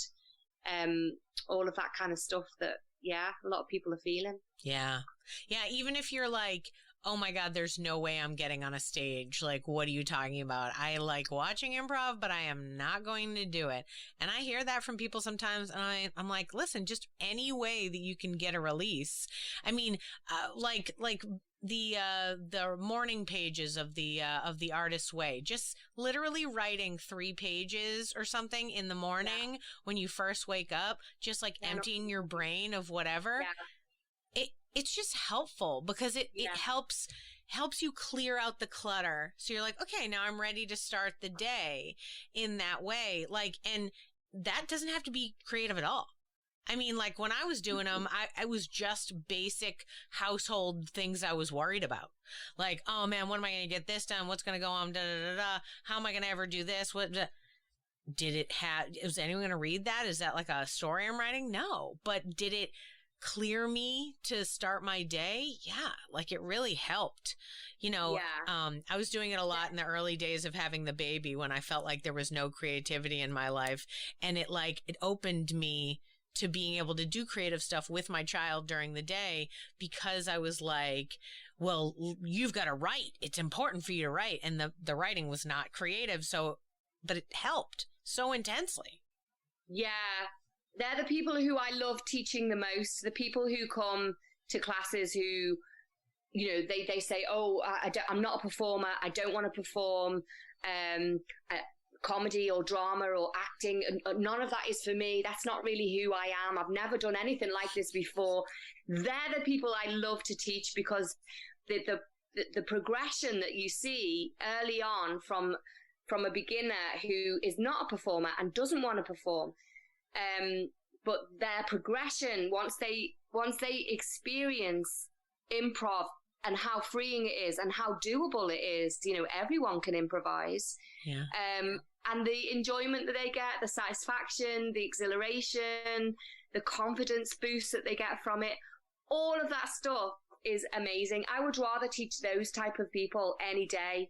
all of that kind of stuff that, a lot of people are feeling. Yeah. Yeah. Even if you're like, oh my God, there's no way I'm getting on a stage. Like, what are you talking about? I like watching improv, but I am not going to do it. And I hear that from people sometimes. And I'm like, listen, just any way that you can get a release. I mean, like the morning pages of the Artist's Way, just literally writing 3 pages or something in the morning when you first wake up, just like emptying your brain of whatever. It's just helpful because it helps you clear out the clutter. So you're like, okay, now I'm ready to start the day in that way. Like, and that doesn't have to be creative at all. I mean, like, when I was doing them, I was just basic household things I was worried about. Like, oh man, when am I going to get this done? What's going to go on? Da, da, da, da. How am I going to ever do this? Was anyone going to read that? Is that like a story I'm writing? No. But did it clear me to start my day, yeah, like it really helped. You know, I was doing it a lot in the early days of having the baby when I felt like there was no creativity in my life. And it opened me to being able to do creative stuff with my child during the day, because I was like, well, you've got to write. It's important for you to write. And the writing was not creative. But it helped so intensely. Yeah. They're the people who I love teaching the most. The people who come to classes who, you know, they say, oh, I'm not a performer. I don't want to perform. Comedy or drama or acting, none of that is for me. That's not really who I am. I've never done anything like this before. They're the people I love to teach, because the progression that you see early on from a beginner who is not a performer and doesn't want to perform, but their progression once they experience improv and how freeing it is and how doable it is, you know, everyone can improvise. Yeah. And the enjoyment that they get, the satisfaction, the exhilaration, the confidence boost that they get from it, all of that stuff is amazing. I would rather teach those type of people any day,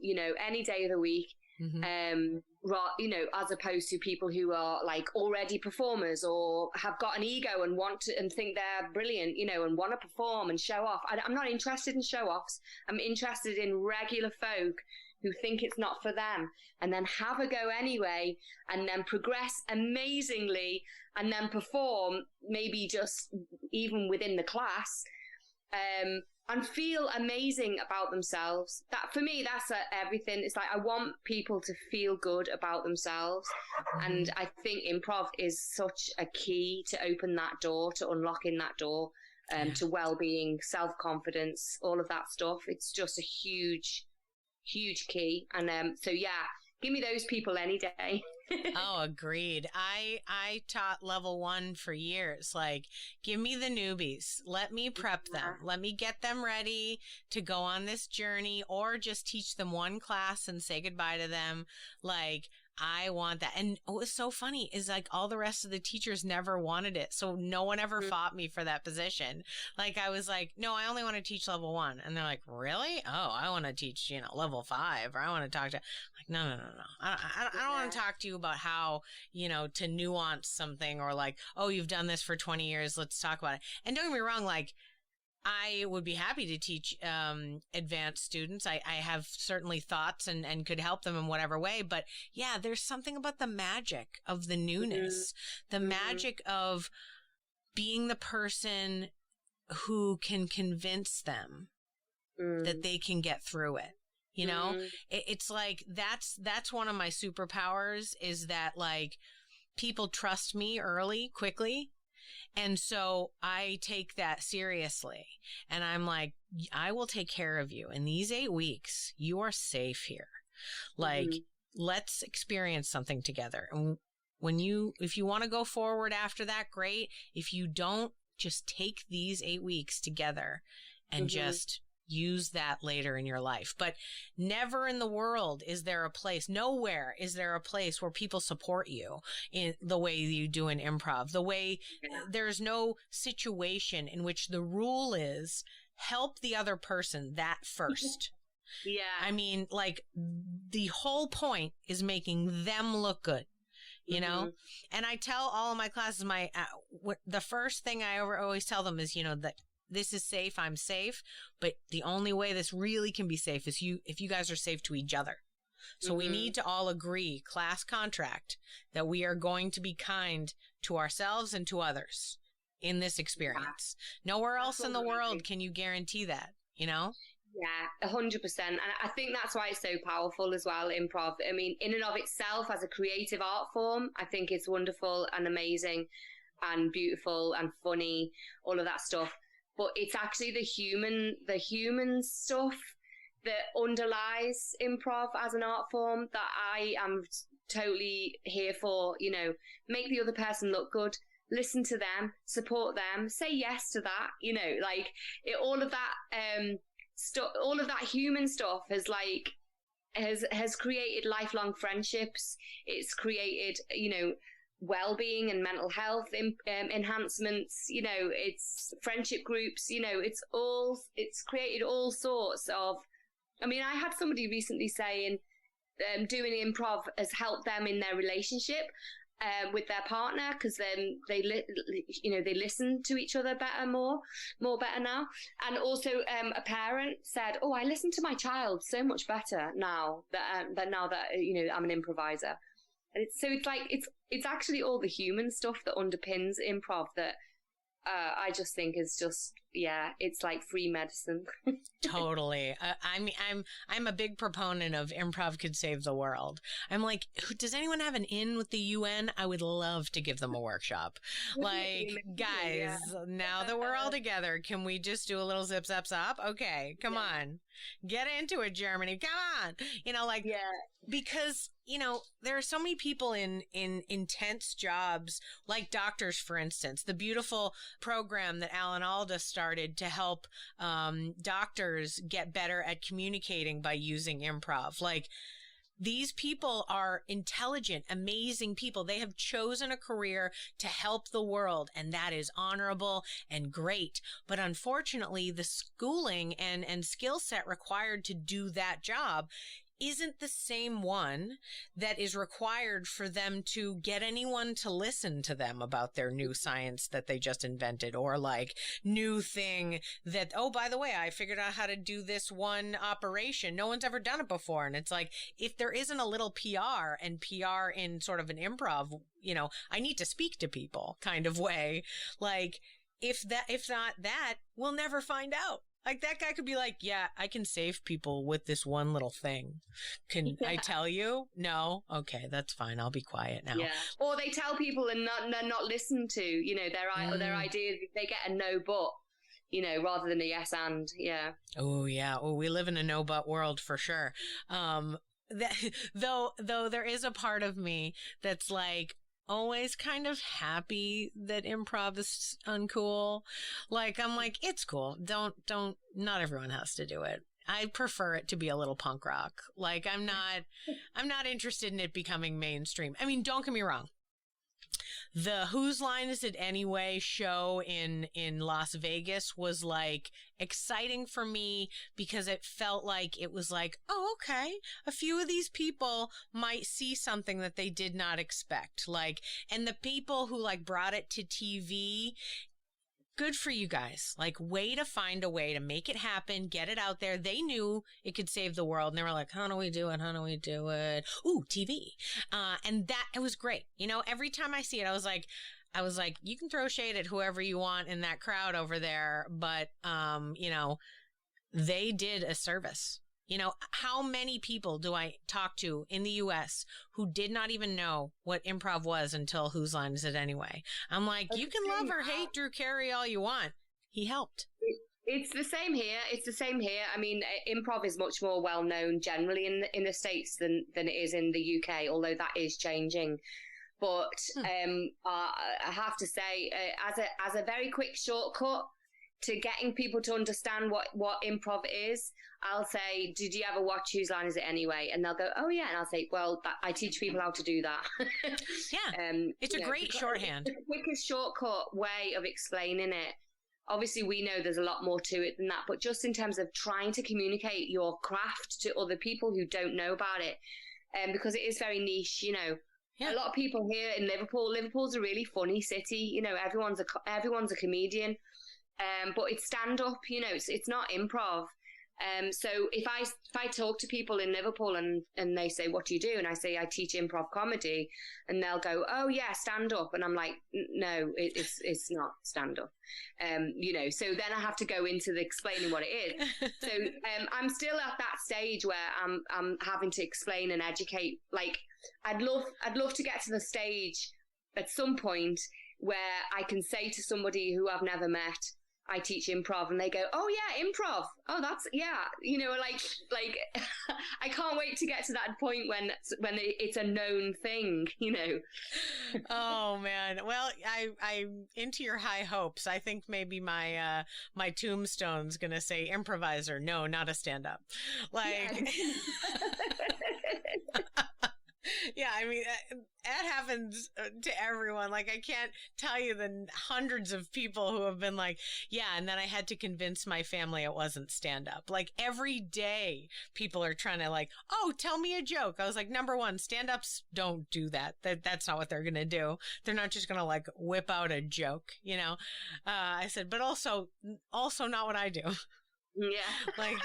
you know, any day of the week, you know, as opposed to people who are like already performers or have got an ego and want to and think they're brilliant, you know, and want to perform and show off. I'm not interested in show offs. I'm interested in regular folk who think it's not for them and then have a go anyway, and then progress amazingly, and then perform maybe just even within the class, and feel amazing about themselves. That, for me, that's everything. It's like, I want people to feel good about themselves. And I think improv is such a key to open that door, to unlocking that door, to well-being, self-confidence, all of that stuff. It's just a huge key. And so yeah, give me those people any day. Oh, agreed. I taught level 1 for years. Like, give me the newbies. Let me prep them. Let me get them ready to go on this journey, or just teach them one class and say goodbye to them. Like, I want that. And what was so funny is like all the rest of the teachers never wanted it. So no one ever fought me for that position. Like, I was like, no, I only want to teach level 1. And they're like, really? Oh, I want to teach, you know, level 5, or I want to talk to, like, no. I don't want to talk to you about how, you know, to nuance something, or like, oh, you've done this for 20 years. Let's talk about it. And don't get me wrong, like, I would be happy to teach advanced students. I have certainly thoughts and could help them in whatever way. But yeah, there's something about the magic of the newness, the magic of being the person who can convince them that they can get through it. You know, it's like, that's one of my superpowers, is that like people trust me quickly. And so I take that seriously, and I'm like, I will take care of you. In these 8 weeks, you are safe here. Like, let's experience something together. And if you want to go forward after that, great. If you don't, just take these 8 weeks together and just use that later in your life. But never in the world is there a place, nowhere is there a place where people support you in the way you do in improv. The way there's no situation in which the rule is help the other person that first. Yeah. I mean, like, the whole point is making them look good. You know, and I tell all of my classes, the first thing I always tell them is, you know, that this is safe, I'm safe, but the only way this really can be safe is if you guys are safe to each other. So we need to all agree, class contract, that we are going to be kind to ourselves and to others in this experience. Nowhere else in the world can you guarantee that, you know? Yeah, 100%. And I think that's why it's so powerful as well, improv. I mean, in and of itself, as a creative art form, I think it's wonderful and amazing and beautiful and funny, all of that stuff. But it's actually the human stuff that underlies improv as an art form that I am totally here for. You know, make the other person look good, listen to them, support them, say yes to that. You know, like all of that stuff, all of that human stuff has created lifelong friendships. It's created, you know, well-being and mental health enhancements. You know, it's friendship groups. You know, it's created all sorts of. I mean, I had somebody recently saying doing improv has helped them in their relationship with their partner, because then they listen to each other better, more better now. And also a parent said, oh, I listen to my child so much better now that you know, I'm an improviser. And it's actually all the human stuff that underpins improv that I just think is just, it's like free medicine. Totally. I mean, I'm a big proponent of improv could save the world. I'm like, does anyone have an in with the UN? I would love to give them a workshop. Like, guys, now that we're all together, can we just do a little zip, zap, zop? Okay, come on. Get into it, Germany. Come on. You know, like, because, you know, there are so many people in intense jobs, like doctors, for instance, the beautiful program that Alan Alda started to help doctors get better at communicating by using improv. Like, these people are intelligent, amazing people. They have chosen a career to help the world, and that is honorable and great. But unfortunately, the schooling and skill set required to do that job isn't the same one that is required for them to get anyone to listen to them about their new science that they just invented, or like new thing that, oh, by the way, I figured out how to do this one operation. No one's ever done it before. And it's like, if there isn't a little PR and PR in sort of an improv, you know, I need to speak to people kind of way. Like, if not that, we'll never find out. Like, that guy could be like, yeah, I can save people with this one little thing. Can I tell you? No? Okay, that's fine. I'll be quiet now. Yeah. Or they tell people and not listen to, you know, their ideas. They get a no but, you know, rather than a yes and. Yeah. Oh, yeah. Oh, we live in a no but world for sure. Though there is a part of me that's like, always kind of happy that improv is uncool. Like, I'm like, it's cool. Not everyone has to do it. I prefer it to be a little punk rock. Like, I'm not interested in it becoming mainstream. I mean, don't get me wrong. The Whose Line Is It Anyway show in Las Vegas was like exciting for me because it felt like it was like, oh, okay, a few of these people might see something that they did not expect. Like, and the people who like brought it to TV, good for you guys. Like, way to find a way to make it happen, get it out there. They knew it could save the world. And they were like, how do we do it? How do we do it? Ooh, TV. And that, it was great. You know, every time I see it, I was like, you can throw shade at whoever you want in that crowd over there. But, you know, they did a service. You know, how many people do I talk to in the U.S. who did not even know what improv was until Whose Line Is It Anyway? I'm like, you can love or hate Drew Carey all you want. He helped. It's the same here. I mean, improv is much more well known generally in the States than it is in the UK, although that is changing. But I have to say, as a very quick shortcut to getting people to understand what improv is, I'll say, did you ever watch Whose Line Is It Anyway? And they'll go, oh, yeah. And I'll say, well, I teach people how to do that. Yeah, it's a great shorthand. It's the quickest shortcut way of explaining it. Obviously, we know there's a lot more to it than that, but just in terms of trying to communicate your craft to other people who don't know about it, because it is very niche, you know. Yeah. A lot of people here in Liverpool's a really funny city. You know, everyone's a comedian. But it's stand-up, you know, it's not improv. So if I talk to people in Liverpool and they say, what do you do? And I say, I teach improv comedy, and they'll go, oh yeah, stand-up. And I'm like, no, it's not stand-up. You know, so then I have to go into the explaining what it is. So I'm still at that stage where I'm having to explain and educate. Like, I'd love to get to the stage at some point where I can say to somebody who I've never met, I teach improv, and they go, oh yeah, improv. Oh, that's, yeah. You know, like I can't wait to get to that point when it's a known thing, you know. Oh man. Well, I'm into your high hopes. I think maybe my tombstone's going to say improviser. No, not a stand-up. Like, Yeah, I mean, that happens to everyone. Like, I can't tell you the hundreds of people who have been like, yeah, and then I had to convince my family it wasn't stand-up. Like, every day, people are trying to like, oh, tell me a joke. I was like, number one, stand-ups don't do that. That's not what they're going to do. They're not just going to like whip out a joke, you know? I said, but also not what I do. Yeah. Like,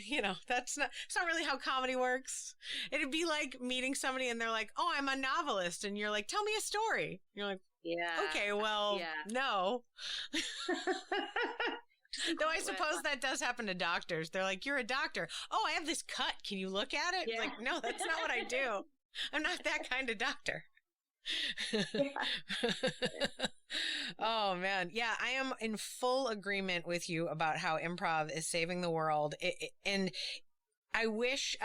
you know, it's not really how comedy works. It'd be like meeting somebody and they're like, oh, I'm a novelist. And you're like, tell me a story. You're like, yeah. Okay, well, no. Though I suppose that does happen to doctors. They're like, you're a doctor. Oh, I have this cut. Can you look at it? Yeah. It's like, no, that's not what I do. I'm not that kind of doctor. Oh man. Yeah, I am in full agreement with you about how improv is saving the world. And I wish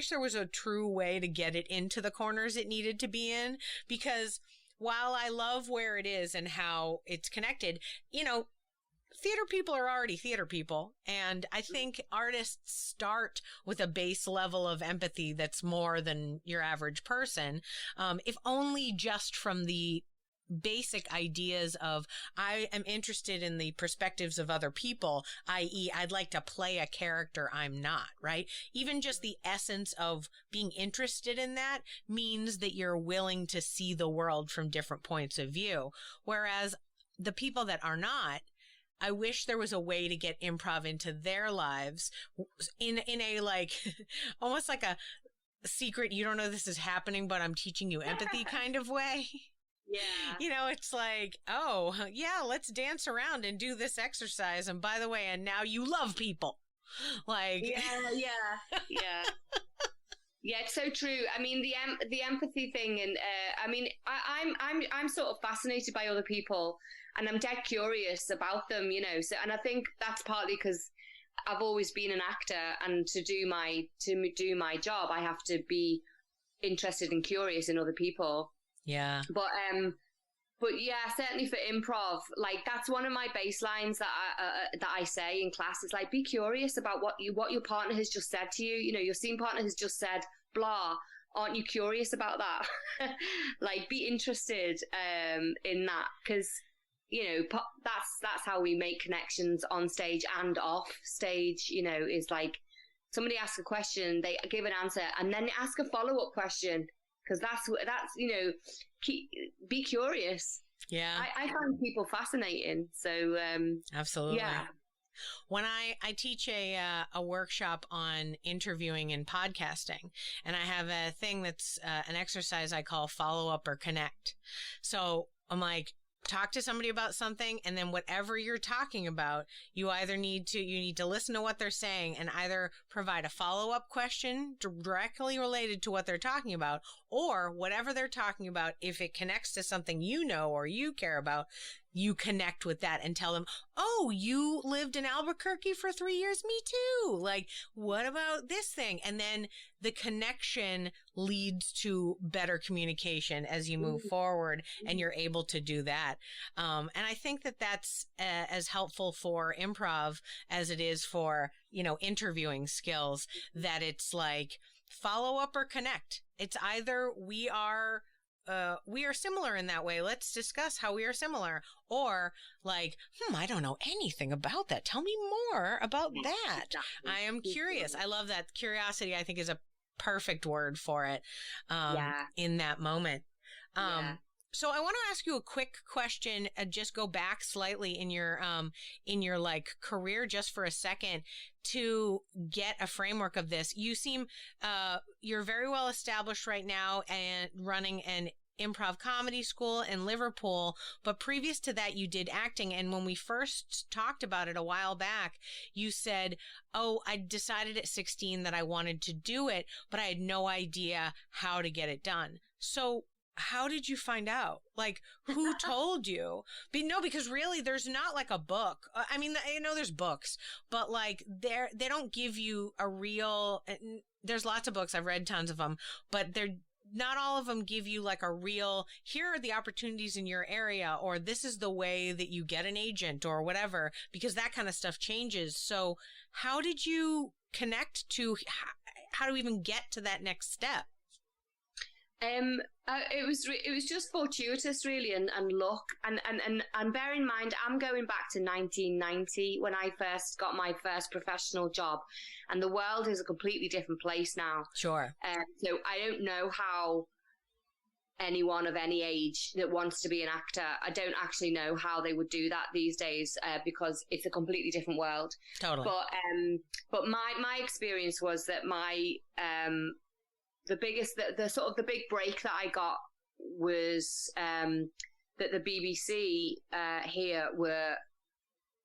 there was a true way to get it into the corners it needed to be in, because while I love where it is and how it's connected, you know, theater people are already theater people. And I think artists start with a base level of empathy that's more than your average person. If only just from the basic ideas of, I am interested in the perspectives of other people, i.e. I'd like to play a character I'm not, right? Even just the essence of being interested in that means that you're willing to see the world from different points of view. Whereas the people that are not, I wish there was a way to get improv into their lives in a like, almost like a secret, you don't know this is happening, but I'm teaching you empathy kind of way. Yeah. You know, it's like, oh, yeah, let's dance around and do this exercise. And by the way, and now you love people. Like, yeah. Yeah, it's so true. I mean, the empathy thing, and I mean, I'm sort of fascinated by other people, and I'm dead curious about them, you know. So, and I think that's partly because I've always been an actor, and to do my job, I have to be interested and curious in other people. Yeah. But yeah, certainly for improv, like that's one of my baselines that I say in class. It's like, be curious about what your partner has just said to you. You know, your scene partner has just said blah. Aren't you curious about that? Like, be interested in that, because you know that's how we make connections on stage and off stage. You know, is like somebody asks a question, they give an answer, and then they ask a follow-up question. Because that's you know, be curious. Yeah, I find people fascinating. So absolutely. Yeah. When I teach a workshop on interviewing and podcasting, and I have a thing that's an exercise I call follow up or connect. So I'm like, talk to somebody about something, and then whatever you're talking about, you need to listen to what they're saying and either provide a follow-up question directly related to what they're talking about, or whatever they're talking about, if it connects to something you know or you care about, you connect with that and tell them, oh, you lived in Albuquerque for 3 years? Me too. Like, what about this thing? And then the connection leads to better communication as you move forward, and you're able to do that. And I think that that's as helpful for improv as it is for, you know, interviewing skills, that it's like follow up or connect. It's either we are similar in that way. Let's discuss how we are similar. Or like, I don't know anything about that. Tell me more about that. I am curious. I love that. Curiosity, I think, is a perfect word for it in that moment. So I want to ask you a quick question, just go back slightly in your like career just for a second to get a framework of this. You seem, you're very well established right now and running an improv comedy school in Liverpool, but previous to that you did acting. And when we first talked about it a while back, you said, oh, I decided at 16 that I wanted to do it, but I had no idea how to get it done. So how did you find out? Like, who told you? Because really there's not like a book. I mean, I know there's books, but like they don't give you a real, there's lots of books. I've read tons of them, but not all of them give you like a real, here are the opportunities in your area, or this is the way that you get an agent or whatever, because that kind of stuff changes. So how did you connect to, how do we even get to that next step? It was just fortuitous, really, and luck, and bear in mind, I'm going back to 1990 when I first got my first professional job, and the world is a completely different place now. Sure. So I don't know how anyone of any age that wants to be an actor, I don't actually know how they would do that these days, because it's a completely different world. Totally. But my experience was that the big break that I got was that the BBC here were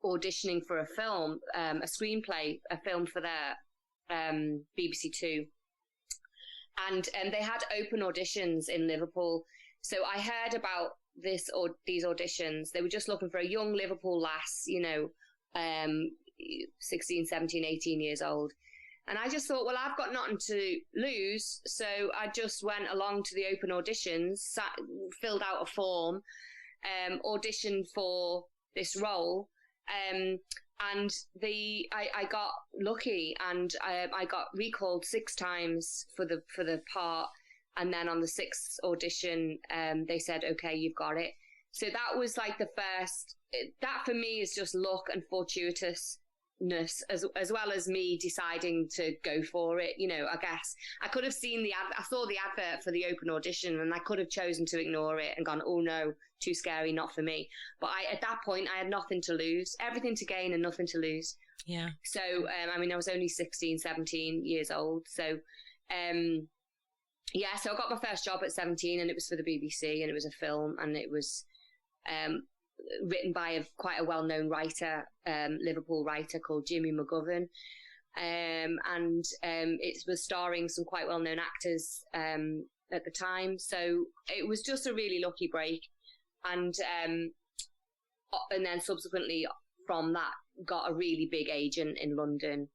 auditioning for a film, a screenplay, a film for their BBC Two. And they had open auditions in Liverpool. So I heard about these auditions. They were just looking for a young Liverpool lass, 16, 17, 18 years old. And I just thought, well, I've got nothing to lose. So I just went along to the open auditions, filled out a form, auditioned for this role. And I got lucky, and I got recalled 6 times for the part. And then on the 6th audition, they said, okay, you've got it. So that was like the first, that for me is just luck and fortuitousness, as well as me deciding to go for it. I guess I could have seen I saw the advert for the open audition, and I could have chosen to ignore it and gone, oh no, too scary, not for me. But at that point, I had nothing to lose, everything to gain and nothing to lose. Yeah. So, I was only 16, 17 years old. So, so I got my first job at 17, and it was for the BBC, and it was a film, and it was, written by quite a well-known writer, Liverpool writer called Jimmy McGovern. And it was starring some quite well-known actors at the time. So it was just a really lucky break. And then subsequently from that, got a really big agent in London,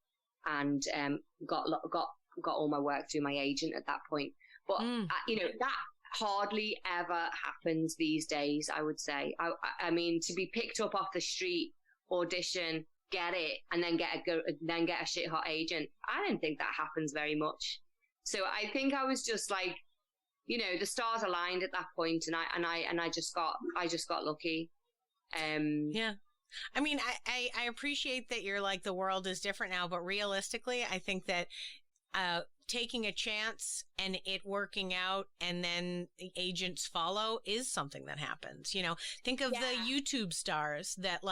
and got all my work through my agent at that point. But, that hardly ever happens these days, I would say. I mean, to be picked up off the street, audition, get it, and then get a shit hot agent, I don't think that happens very much. So I think I was just like, the stars aligned at that point, and I just got lucky. Yeah. I mean, I appreciate that you're like, the world is different now, but realistically, I think that taking a chance and it working out and then the agents follow is something that happens. Think of the YouTube stars that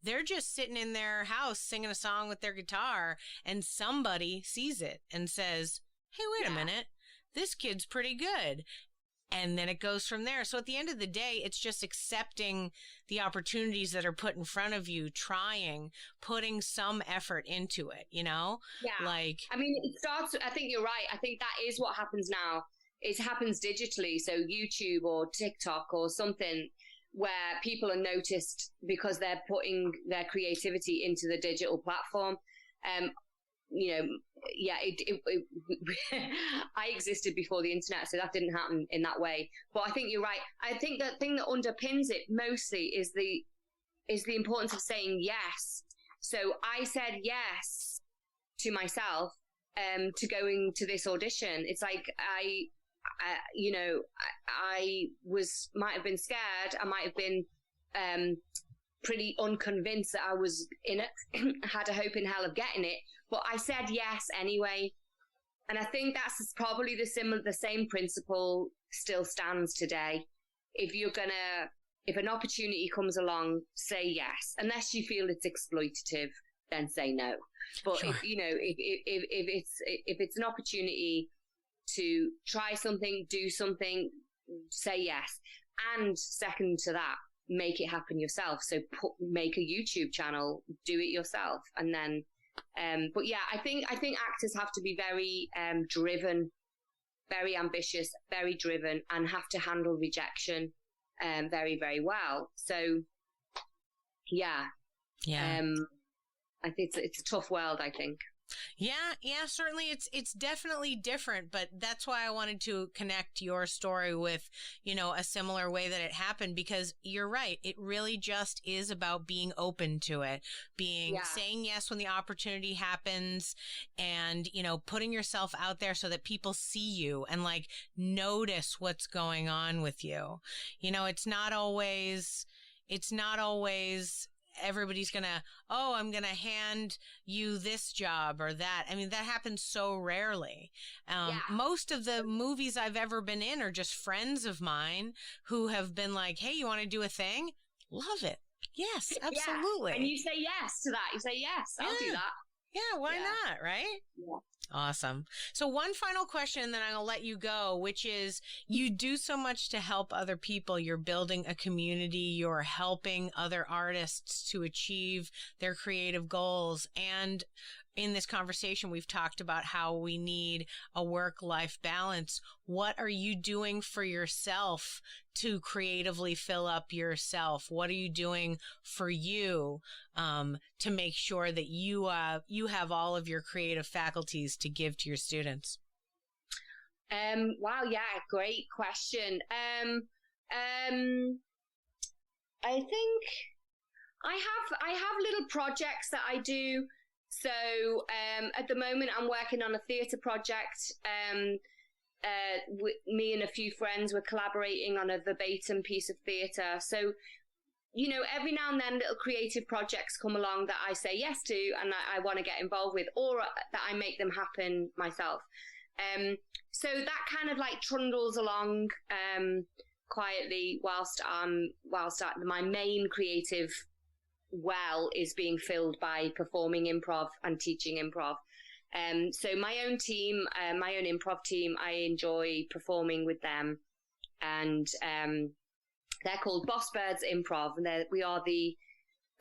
they're just sitting in their house singing a song with their guitar, and somebody sees it and says, hey, wait a minute, this kid's pretty good. And then it goes from there. So at the end of the day, it's just accepting the opportunities that are put in front of you, putting some effort into it, Yeah. It starts, I think you're right. I think that is what happens now. It happens digitally. So YouTube or TikTok or something where people are noticed because they're putting their creativity into the digital platform. I existed before the internet, so that didn't happen in that way. But I think you're right. I think the thing that underpins it mostly is the importance of saying yes. So I said yes to myself, to going to this audition. It's like I might have been scared. I might have been pretty unconvinced that I was in it, had a hope in hell of getting it. But I said yes anyway. And I think that's probably the same principle still stands today. If an opportunity comes along, say yes. Unless you feel it's exploitative, then say no. But sure. if it's an opportunity to try something, do something, say yes. And second to that, make it happen yourself. So make a YouTube channel, do it yourself, and then. But yeah, I think actors have to be very driven, very ambitious, very driven, and have to handle rejection very, very well. So yeah. I think it's a tough world, I think. Yeah, certainly it's definitely different, but that's why I wanted to connect your story with, a similar way that it happened, because you're right. It really just is about being open to it, saying yes when the opportunity happens, and, putting yourself out there so that people see you and like notice what's going on with you. It's not always everybody's I'm going to hand you this job or that. I mean, that happens so rarely. Most of the movies I've ever been in are just friends of mine who have been like, hey, you want to do a thing? Love it. Yes, absolutely. Yeah. And you say yes to that. You say, yes, I'll do that. Yeah, why not, right? Yeah. Awesome. So one final question, and then I'll let you go, which is, you do so much to help other people. You're building a community. You're helping other artists to achieve their creative goals. And in this conversation, we've talked about how we need a work-life balance. What are you doing for yourself to creatively fill up yourself? What are you doing for you to make sure that you have all of your creative faculties to give to your students? Wow, yeah, great question. I think I have little projects that I do. So at the moment, I'm working on a theatre project. Me and a few friends were collaborating on a verbatim piece of theatre. So, every now and then little creative projects come along that I say yes to and I want to get involved with, or that I make them happen myself. So that kind of like trundles along quietly whilst my main creative well is being filled by performing improv and teaching improv. So my own team, my own improv team, I enjoy performing with them, and they're called Boss Birds Improv, and we are the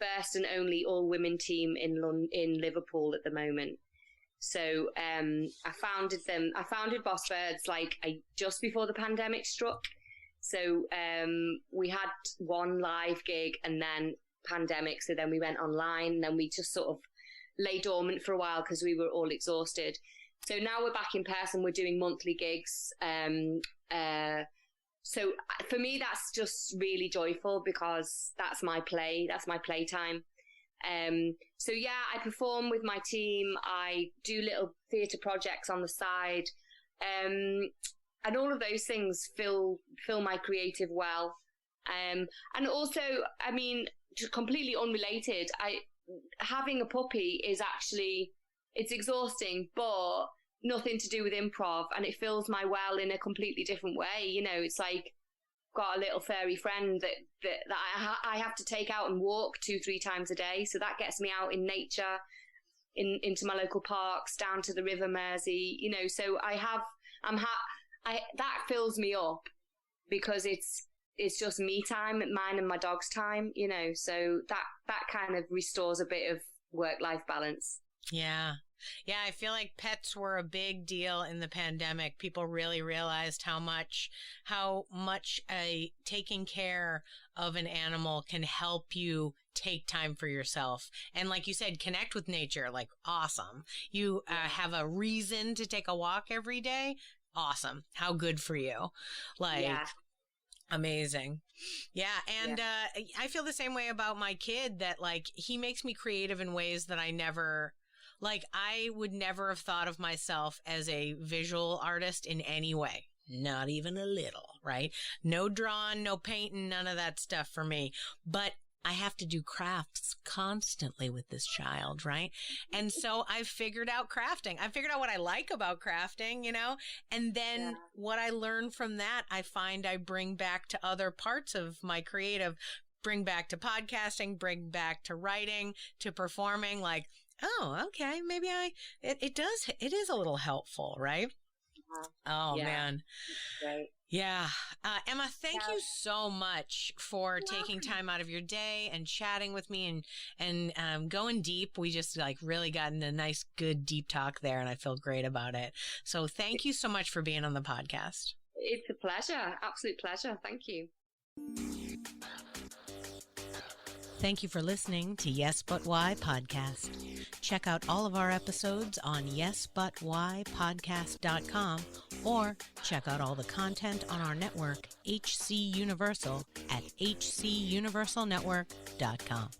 first and only all-women team in Liverpool at the moment. So I founded Boss Birds just before the pandemic struck. So we had one live gig and then pandemic, so then we went online, and then we just sort of lay dormant for a while because we were all exhausted. So now we're back in person. We're doing monthly gigs. So for me, that's just really joyful because that's my playtime. So yeah, I perform with my team. I do little theatre projects on the side, and all of those things fill my creative well. And also, I mean, completely unrelated, having a puppy is actually, it's exhausting, but nothing to do with improv, and it fills my well in a completely different way. It's like got a little furry friend that I have to take out and walk 2-3 times a day, so that gets me out in nature, into my local parks, down to the River Mersey. So that fills me up because it's just me time, mine and my dog's time, so that kind of restores a bit of work-life balance. Yeah. I feel like pets were a big deal in the pandemic. People really realized how much taking care of an animal can help you take time for yourself. And like you said, connect with nature, like awesome. You have a reason to take a walk every day. Awesome. How good for you. Amazing. Yeah. And I feel the same way about my kid, that he makes me creative in ways that I would never have thought of myself as a visual artist in any way. Not even a little, right? No drawing, no painting, none of that stuff for me. But I have to do crafts constantly with this child, right? And so I've figured out crafting. I figured out what I like about crafting, and then what I learn from that, I find I bring back to other parts of my creative, bring back to podcasting, bring back to writing, to performing, oh, okay, maybe it is a little helpful, right? Oh, man. Right. Yeah. Emma, thank you so much for taking time out of your day and chatting with me and going deep. We just really got in a nice, good, deep talk there, and I feel great about it. So thank you so much for being on the podcast. It's a pleasure. Absolute pleasure. Thank you. Thank you for listening to Yes But Why podcast. Check out all of our episodes on yesbutwhypodcast.com or check out all the content on our network, HC Universal, at hcuniversalnetwork.com.